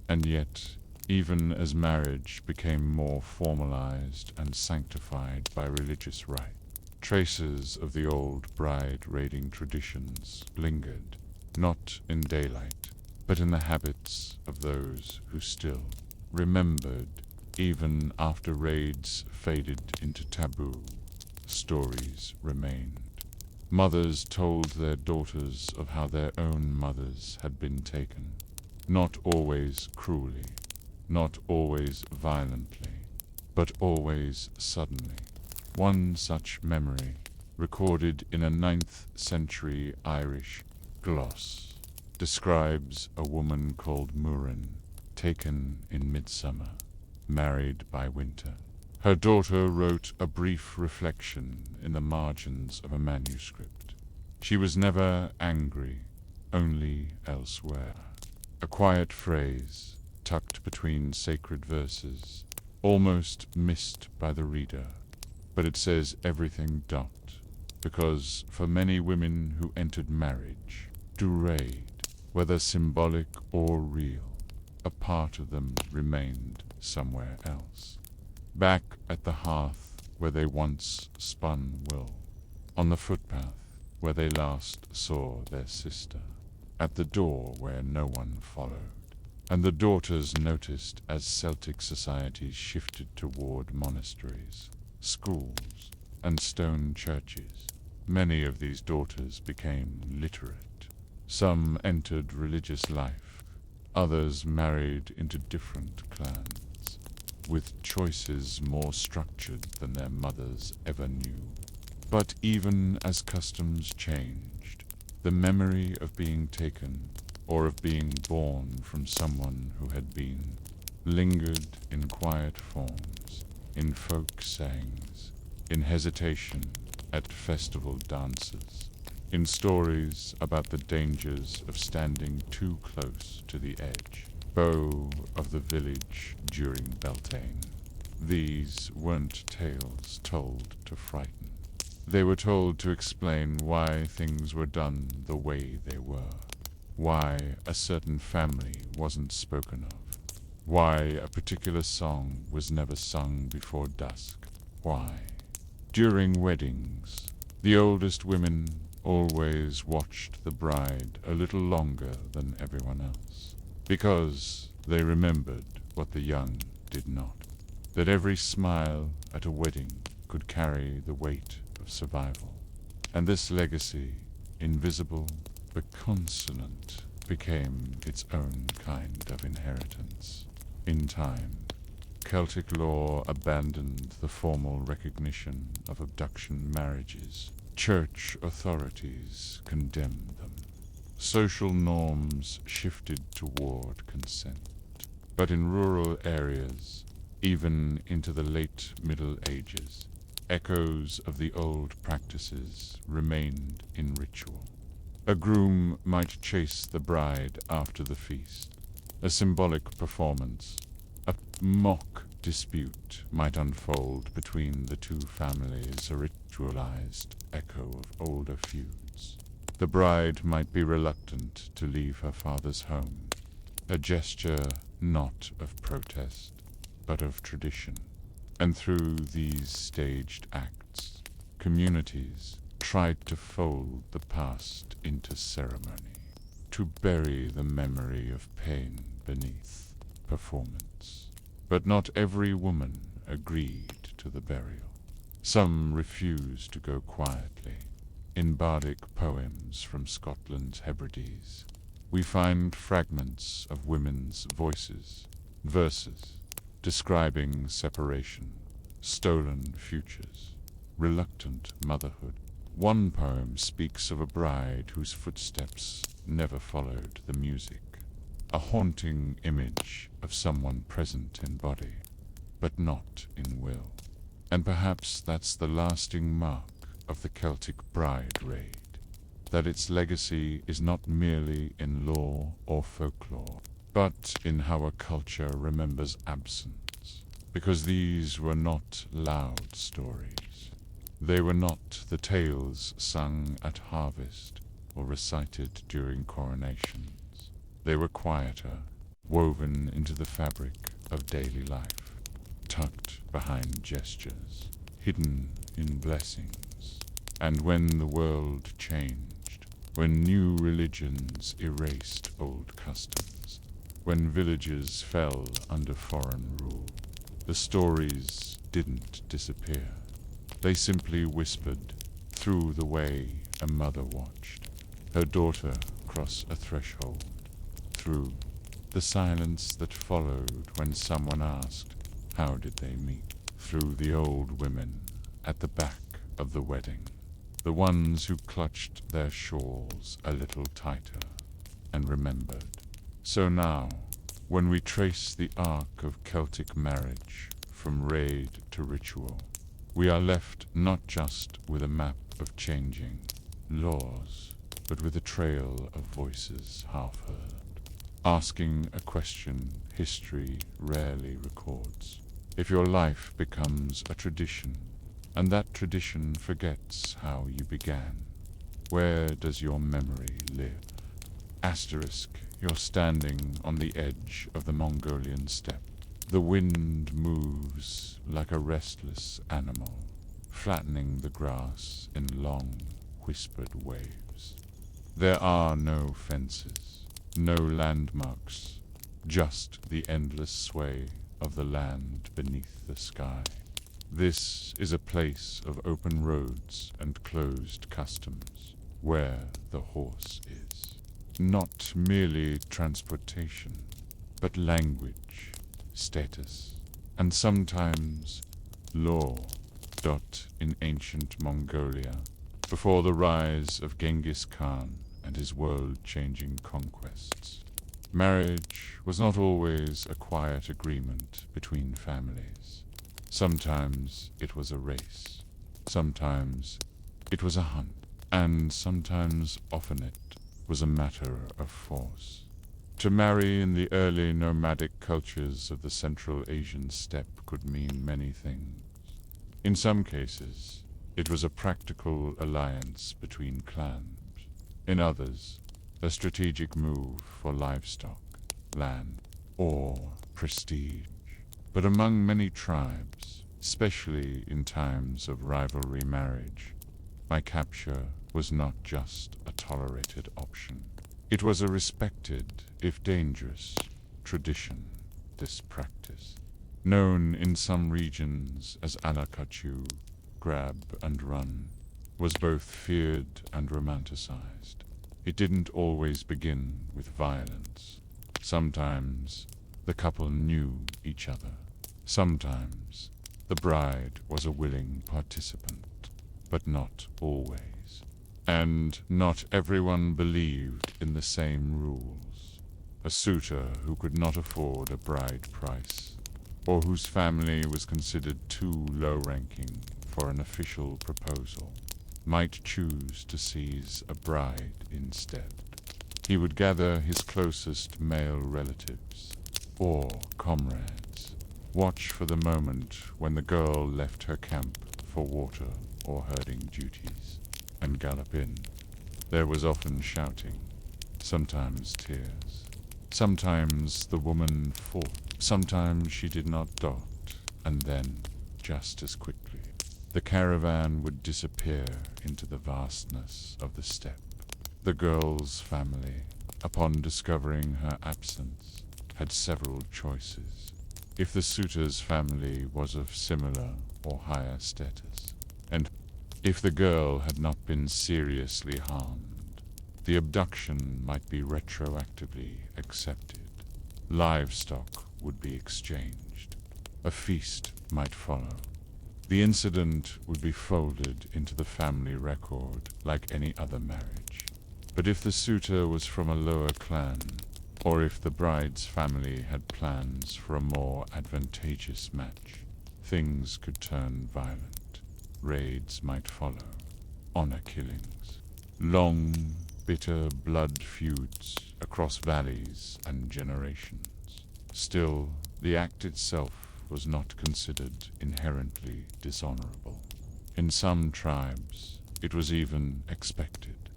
and yet, even as marriage became more formalized and sanctified by religious rite, traces of the old bride-raiding traditions lingered, not in daylight, but in the habits of those who still remembered. Even after raids faded into taboo, stories remained. Mothers told their daughters of how their own mothers had been taken, not always cruelly, not always violently, but always suddenly. One such memory, recorded in a 9th century Irish gloss, describes a woman called Muireann, taken in midsummer, married by winter. Her daughter wrote a brief reflection in the margins of a manuscript. She was never angry, only elsewhere. A quiet phrase, tucked between sacred verses, almost missed by the reader. But it says everything, because for many women who entered marriage, to raid, whether symbolic or real, a part of them remained somewhere else. Back at the hearth where they once spun wool, on the footpath where they last saw their sister, at the door where no one followed, and the daughters noticed as Celtic societies shifted toward monasteries, schools, and stone churches. Many of these daughters became literate. Some entered religious life. Others married into different clans, with choices more structured than their mothers ever knew. But even as customs changed, the memory of being taken or of being born from someone who had been lingered in quiet forms, in folk sayings, in hesitation at festival dances, in stories about the dangers of standing too close to the edge, beau of the village during Beltane. These weren't tales told to frighten. They were told to explain why things were done the way they were, why a certain family wasn't spoken of, why a particular song was never sung before dusk, why. During weddings, the oldest women always watched the bride a little longer than everyone else, because they remembered what the young did not, that every smile at a wedding could carry the weight of survival. And this legacy, invisible but consonant, became its own kind of inheritance. In time, Celtic law abandoned the formal recognition of abduction marriages. Church authorities condemned them. Social norms shifted toward consent. But in rural areas, even into the late Middle Ages, echoes of the old practices remained in ritual. A groom might chase the bride after the feast, a symbolic performance. A mock dispute might unfold between the two families, a ritualized echo of older feuds. The bride might be reluctant to leave her father's home, a gesture not of protest, but of tradition. And through these staged acts, communities tried to fold the past into ceremony, to bury the memory of pain beneath performance. But not every woman agreed to the burial. Some refused to go quietly. In bardic poems from Scotland's Hebrides, we find fragments of women's voices, verses, describing separation, stolen futures, reluctant motherhood. One poem speaks of a bride whose footsteps never followed the music, a haunting image of someone present in body, but not in will. And perhaps that's the lasting mark of the Celtic bride raid, that its legacy is not merely in lore or folklore, but in how a culture remembers absence, because these were not loud stories. They were not the tales sung at harvest or recited during coronations. They were quieter, woven into the fabric of daily life, tucked behind gestures, hidden in blessings. And when the world changed, when new religions erased old customs, when villages fell under foreign rule, the stories didn't disappear. They simply whispered through the way a mother watched her daughter cross a threshold, through the silence that followed when someone asked, how did they meet? Through the old women at the back of the wedding, the ones who clutched their shawls a little tighter and remembered. So now, when we trace the arc of Celtic marriage from raid to ritual, we are left not just with a map of changing laws, but with a trail of voices half heard, asking a question history rarely records. If your life becomes a tradition, and that tradition forgets how you began, where does your memory live? Asterisk, you're standing on the edge of the Mongolian steppe. The wind moves like a restless animal, flattening the grass in long, whispered waves. There are no fences, no landmarks, just the endless sway of the land beneath the sky. This is a place of open roads and closed customs, where the horse is. Not merely transportation, but language, status, and sometimes law. In ancient Mongolia, before the rise of Genghis Khan and his world-changing conquests, marriage was not always a quiet agreement between families. Sometimes it was a race, sometimes it was a hunt, and sometimes, often it was a matter of force. To marry in the early nomadic cultures of the Central Asian steppe could mean many things. In some cases, it was a practical alliance between clans. In others, a strategic move for livestock, land, or prestige. But among many tribes, especially in times of rivalry marriage, my capture was not just a tolerated option. It was a respected, if dangerous, tradition, this practice. Known in some regions as alakachu, grab and run, was both feared and romanticized. It didn't always begin with violence. Sometimes the couple knew each other. Sometimes the bride was a willing participant, but not always. And not everyone believed in the same rules. A suitor who could not afford a bride price, or whose family was considered too low-ranking for an official proposal, might choose to seize a bride instead. He would gather his closest male relatives, or comrades, watch for the moment when the girl left her camp for water or herding duties, and gallop in. There was often shouting, sometimes tears. Sometimes the woman fought. Sometimes she did not dot, and then, just as quickly, the caravan would disappear into the vastness of the steppe. The girl's family, upon discovering her absence, had several choices. If the suitor's family was of similar or higher status, and if the girl had not been seriously harmed, the abduction might be retroactively accepted. Livestock would be exchanged. A feast might follow. The incident would be folded into the family record like any other marriage. But if the suitor was from a lower clan, or if the bride's family had plans for a more advantageous match, things could turn violent. Raids might follow. Honor killings. Long, bitter blood feuds across valleys and generations. Still, the act itself was not considered inherently dishonorable. In some tribes, it was even expected.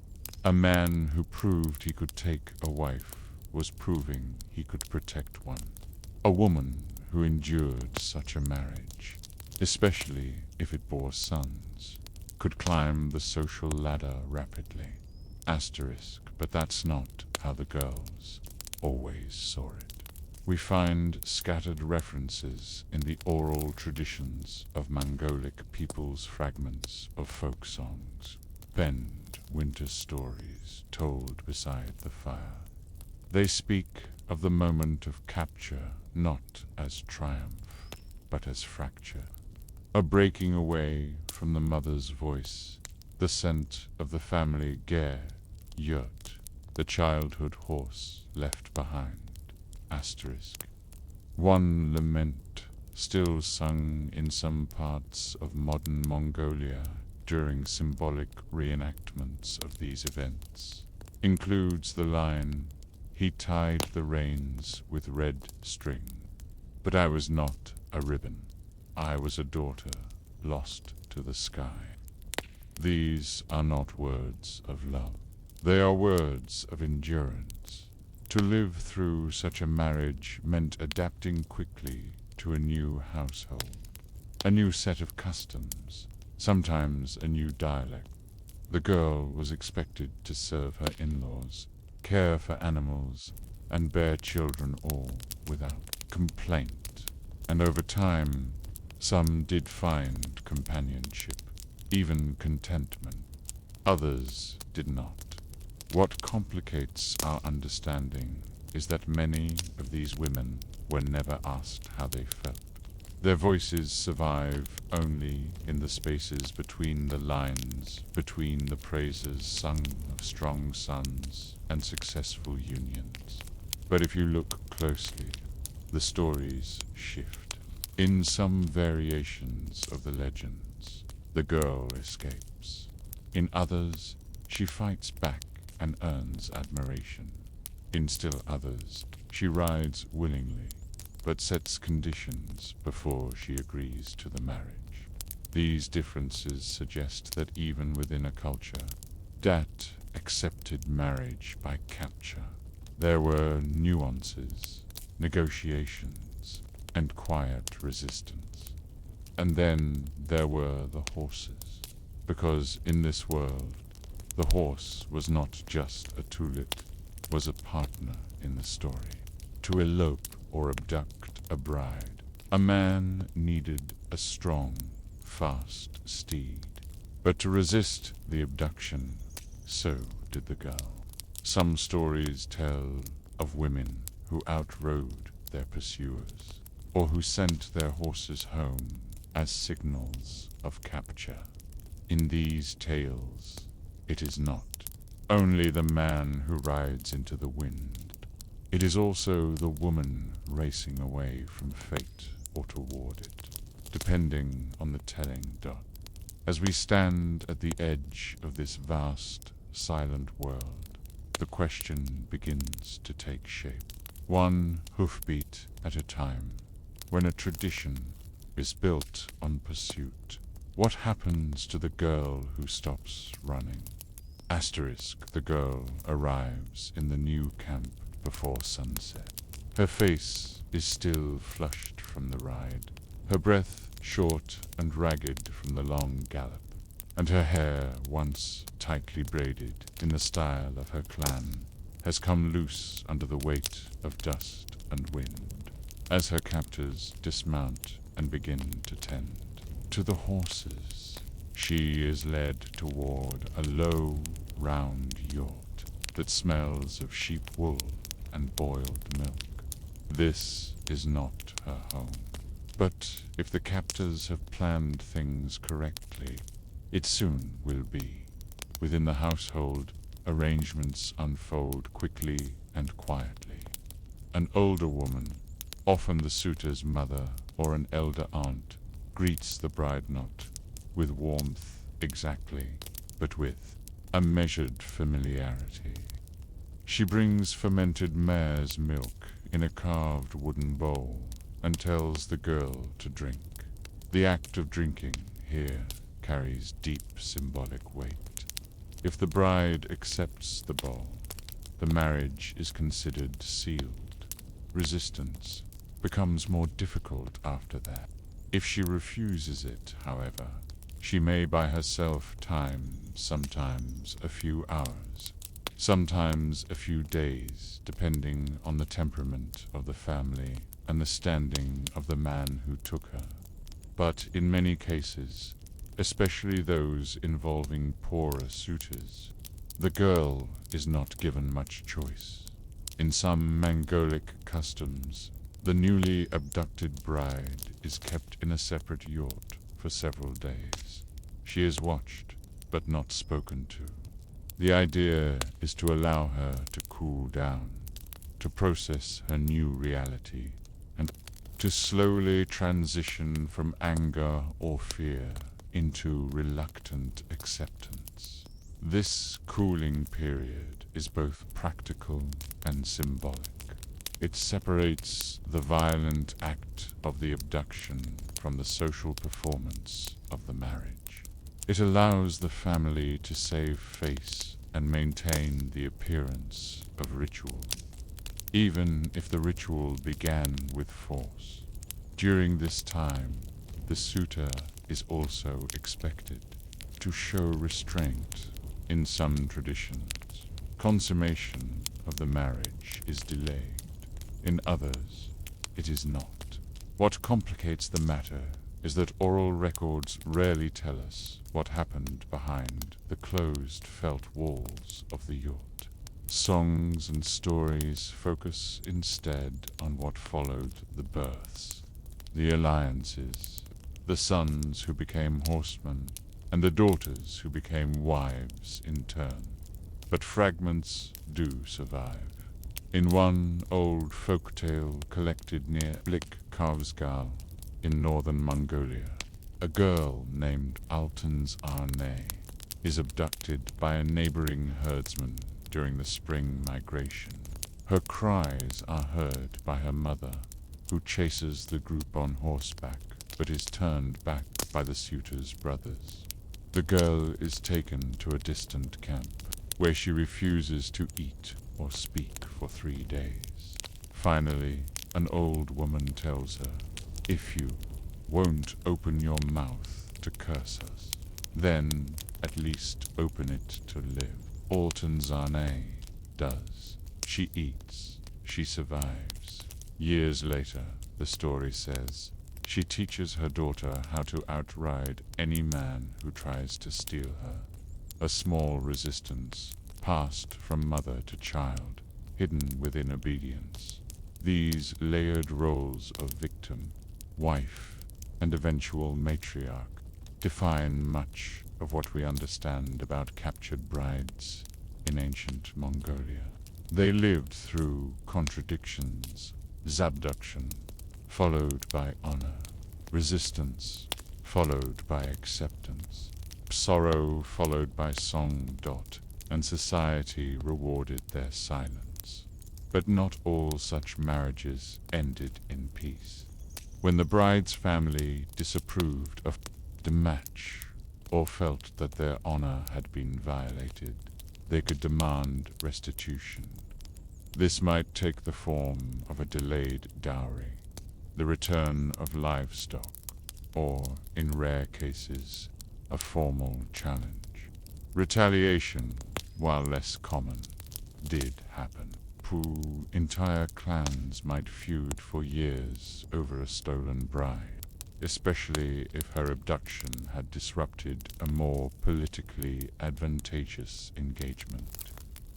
A man who proved he could take a wife was proving he could protect one. A woman who endured such a marriage, especially if it bore sons, could climb the social ladder rapidly. But that's not how the girls always saw it. We find scattered references in the oral traditions of Mongolic peoples' fragments of folk songs, penned winter stories told beside the fire. They speak of the moment of capture not as triumph, but as fracture, a breaking away from the mother's voice, the scent of the family yurt, the childhood horse left behind. One lament, still sung in some parts of modern Mongolia during symbolic reenactments of these events, includes the line, "He tied the reins with red string, but I was not a ribbon. I was a daughter lost to the sky." These are not words of love. They are words of endurance. To live through such a marriage meant adapting quickly to a new household, a new set of customs, sometimes a new dialect. The girl was expected to serve her in-laws, care for animals, and bear children all without complaint. And over time, some did find companionship, even contentment. Others did not. What complicates our understanding is that many of these women were never asked how they felt. Their voices survive only in the spaces between the lines, between the praises sung of strong sons and successful unions. But if you look closely, the stories shift. In some variations of the legends, the girl escapes. In others, she fights back and earns admiration. In still others, she rides willingly, but sets conditions before she agrees to the marriage. These differences suggest that even within a culture that accepted marriage by capture, there were nuances, negotiations, and quiet resistance. And then there were the horses, because in this world, the horse was not just a tool, was a partner in the story. To elope or abduct a bride, a man needed a strong, fast steed. But to resist the abduction, so did the girl. Some stories tell of women who outrode their pursuers, or who sent their horses home as signals of capture. In these tales, it is not only the man who rides into the wind. It is also the woman racing away from fate or toward it, depending on the telling dot. As we stand at the edge of this vast, silent world, the question begins to take shape, one hoofbeat at a time. When a tradition is built on pursuit, what happens to the girl who stops running? Asterisk, the girl arrives in the new camp before sunset. Her face is still flushed from the ride, her breath short and ragged from the long gallop, and her hair, once tightly braided in the style of her clan, has come loose under the weight of dust and wind. As her captors dismount and begin to tend to the horses, she is led toward a low, round yurt that smells of sheep wool and boiled milk. This is not her home. But if the captors have planned things correctly, it soon will be. Within the household, arrangements unfold quickly and quietly. An older woman, often the suitor's mother or an elder aunt, greets the bride not with warmth exactly, but with a measured familiarity. She brings fermented mare's milk in a carved wooden bowl and tells the girl to drink. The act of drinking here carries deep symbolic weight. If the bride accepts the bowl, the marriage is considered sealed. Resistance becomes more difficult after that. If she refuses it, however, she may buy herself time, sometimes a few hours, sometimes a few days, depending on the temperament of the family and the standing of the man who took her. But in many cases, especially those involving poorer suitors, the girl is not given much choice. In some Mongolic customs, the newly abducted bride is kept in a separate yurt for several days. She is watched, but not spoken to. The idea is to allow her to cool down, to process her new reality, and to slowly transition from anger or fear into reluctant acceptance. This cooling period is both practical and symbolic. It separates the violent act of the abduction from the social performance of the marriage. It allows the family to save face and maintain the appearance of ritual, even if the ritual began with force. During this time, the suitor is also expected to show restraint. In some traditions, consummation of the marriage is delayed. In others, it is not. What complicates the matter is that oral records rarely tell us what happened behind the closed felt walls of the yurt. Songs and stories focus instead on what followed the births, the alliances, the sons who became horsemen, and the daughters who became wives in turn. But fragments do survive. In one old folk tale collected near Blik-Kavsgal in northern Mongolia, a girl named Altens Arne is abducted by a neighboring herdsman during the spring migration. Her cries are heard by her mother, who chases the group on horseback, but is turned back by the suitor's brothers. The girl is taken to a distant camp, where she refuses to eat or speak for 3 days. Finally, an old woman tells her, "If you won't open your mouth to curse us, then at least open it to live." Altenzane does. She eats. She survives. Years later, the story says, she teaches her daughter how to outride any man who tries to steal her. A small resistance, passed from mother to child, hidden within obedience. These layered roles of victim, wife, and eventual matriarch define much of what we understand about captured brides in ancient Mongolia. They lived through contradictions, subduction, followed by honor, resistance, followed by acceptance, sorrow followed by song. And society rewarded their silence. But not all such marriages ended in peace. When the bride's family disapproved of the match or felt that their honor had been violated, they could demand restitution. This might take the form of a delayed dowry, the return of livestock, or, in rare cases, a formal challenge. Retaliation, while less common, did happen. Entire clans might feud for years over a stolen bride, especially if her abduction had disrupted a more politically advantageous engagement.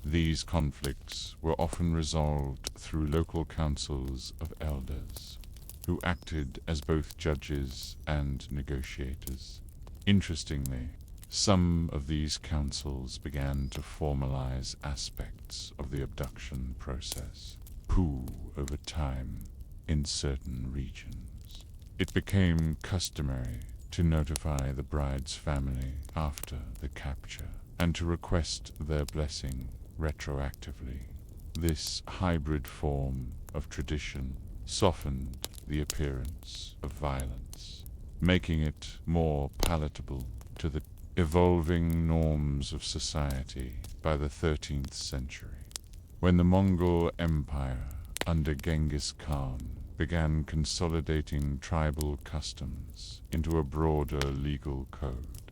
These conflicts were often resolved through local councils of elders, who acted as both judges and negotiators. Interestingly, some of these councils began to formalize aspects of the abduction process, over time, in certain regions. It became customary to notify the bride's family after the capture and to request their blessing retroactively. This hybrid form of tradition softened the appearance of violence, making it more palatable to the evolving norms of society by the 13th century, when the Mongol Empire under Genghis Khan began consolidating tribal customs into a broader legal code.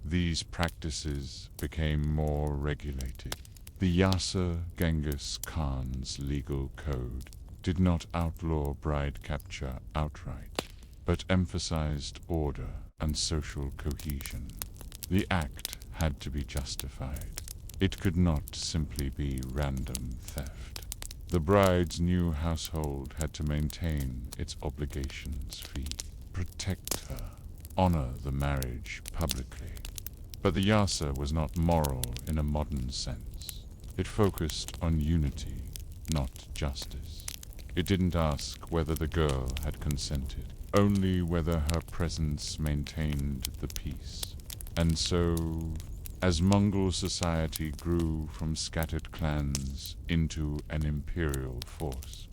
These practices became more regulated. The Yasser Genghis Khan's legal code did not outlaw bride capture outright, but emphasized order and social cohesion. The act had to be justified. It could not simply be random theft. The bride's new household had to maintain its obligations fee, protect her, honor the marriage publicly. But the Yasa was not moral in a modern sense. It focused on unity, not justice. It didn't ask whether the girl had consented, only whether her presence maintained the peace. And so, as Mongol society grew from scattered clans into an imperial force,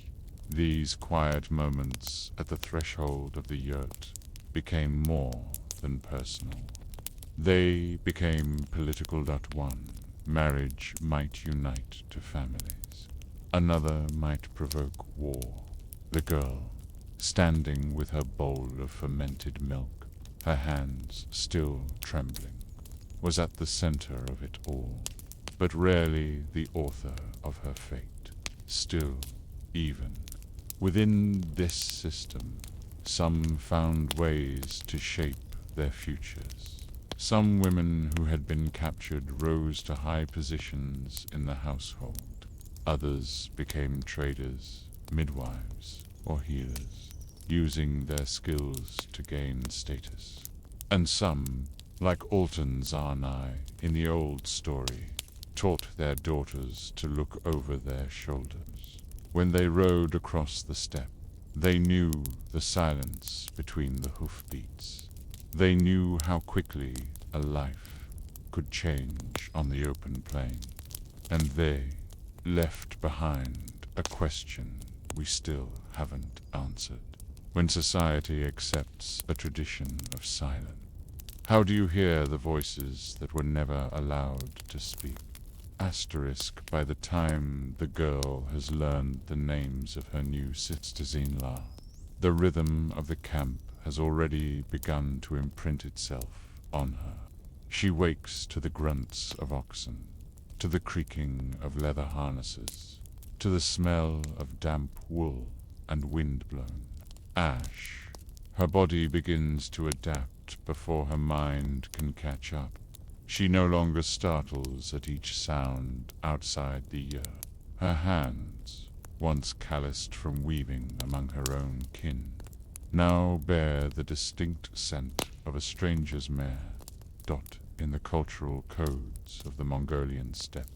these quiet moments at the threshold of the yurt became more than personal. They became political. One, marriage might unite two families. Another might provoke war. The girl, standing with her bowl of fermented milk, her hands still trembling, was at the center of it all. but rarely the author of her fate. Still, even within this system, some found ways to shape their futures. Some women who had been captured rose to high positions in the household. Others became traders, midwives, or healers, using their skills to gain status. And some, like Alton Zarnai in the old story, taught their daughters to look over their shoulders. When they rode across the steppe, they knew the silence between the hoofbeats. They knew how quickly a life could change on the open plain. And they left behind a question we still haven't answered. When society accepts a tradition of silence, how do you hear the voices that were never allowed to speak? Asterisk, by the time the girl has learned the names of her new sisters-in-law, the rhythm of the camp has already begun to imprint itself on her. She wakes to the grunts of oxen, to the creaking of leather harnesses, to the smell of damp wool and wind-blown ash. Her body begins to adapt before her mind can catch up. She no longer startles at each sound outside the ear. Her hands, once calloused from weaving among her own kin, now bear the distinct scent of a stranger's mare, dot in the cultural codes of the Mongolian steppe.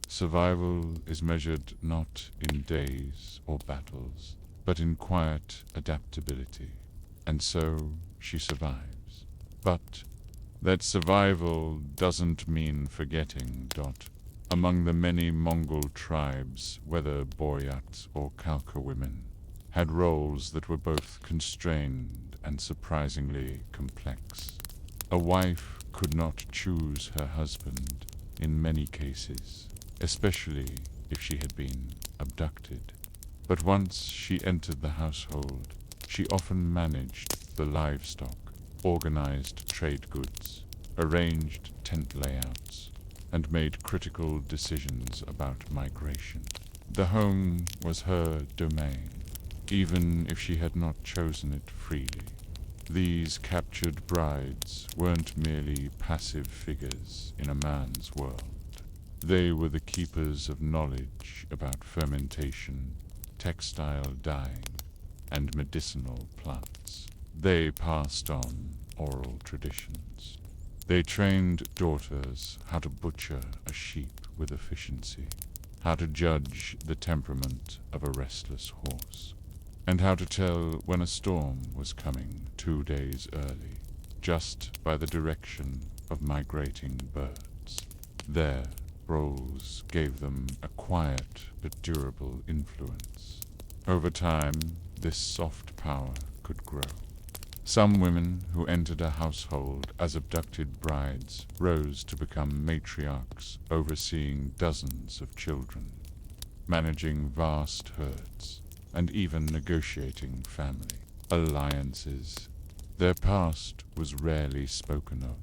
Survival is measured not in days or battles, but in quiet adaptability. And so she survives. But that survival doesn't mean forgetting, dot. Among the many Mongol tribes, whether Boyat or Khalkha women, had roles that were both constrained and surprisingly complex. A wife could not choose her husband in many cases, especially if she had been abducted. But once she entered the household, she often managed the livestock, organized trade goods, arranged tent layouts, and made critical decisions about migration. The home was her domain, even if she had not chosen it freely. These captured brides weren't merely passive figures in a man's world. They were the keepers of knowledge about fermentation, textile dyeing, and medicinal plants. They passed on oral traditions. They trained daughters how to butcher a sheep with efficiency, how to judge the temperament of a restless horse, and how to tell when a storm was coming 2 days early, just by the direction of migrating birds. Their roles gave them a quiet but durable influence. Over time, this soft power could grow. Some women who entered a household as abducted brides rose to become matriarchs, overseeing dozens of children, managing vast herds, and even negotiating family alliances. Their past was rarely spoken of.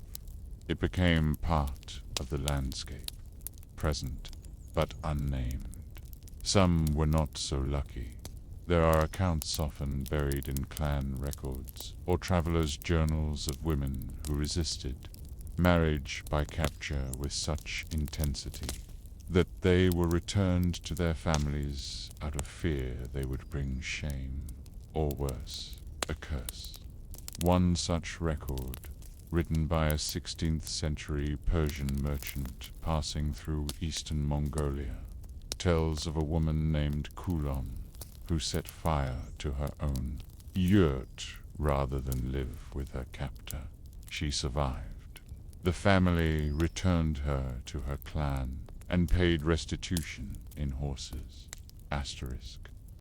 It became part of the landscape, present but unnamed. Some were not so lucky. There are accounts often buried in clan records, or travelers' journals of women who resisted marriage by capture with such intensity that they were returned to their families out of fear they would bring shame, or worse, a curse. One such record, written by a 16th century Persian merchant passing through eastern Mongolia, tells of a woman named Kulon, who set fire to her own yurt rather than live with her captor. She survived. The family returned her to her clan and paid restitution in horses. Asterisk.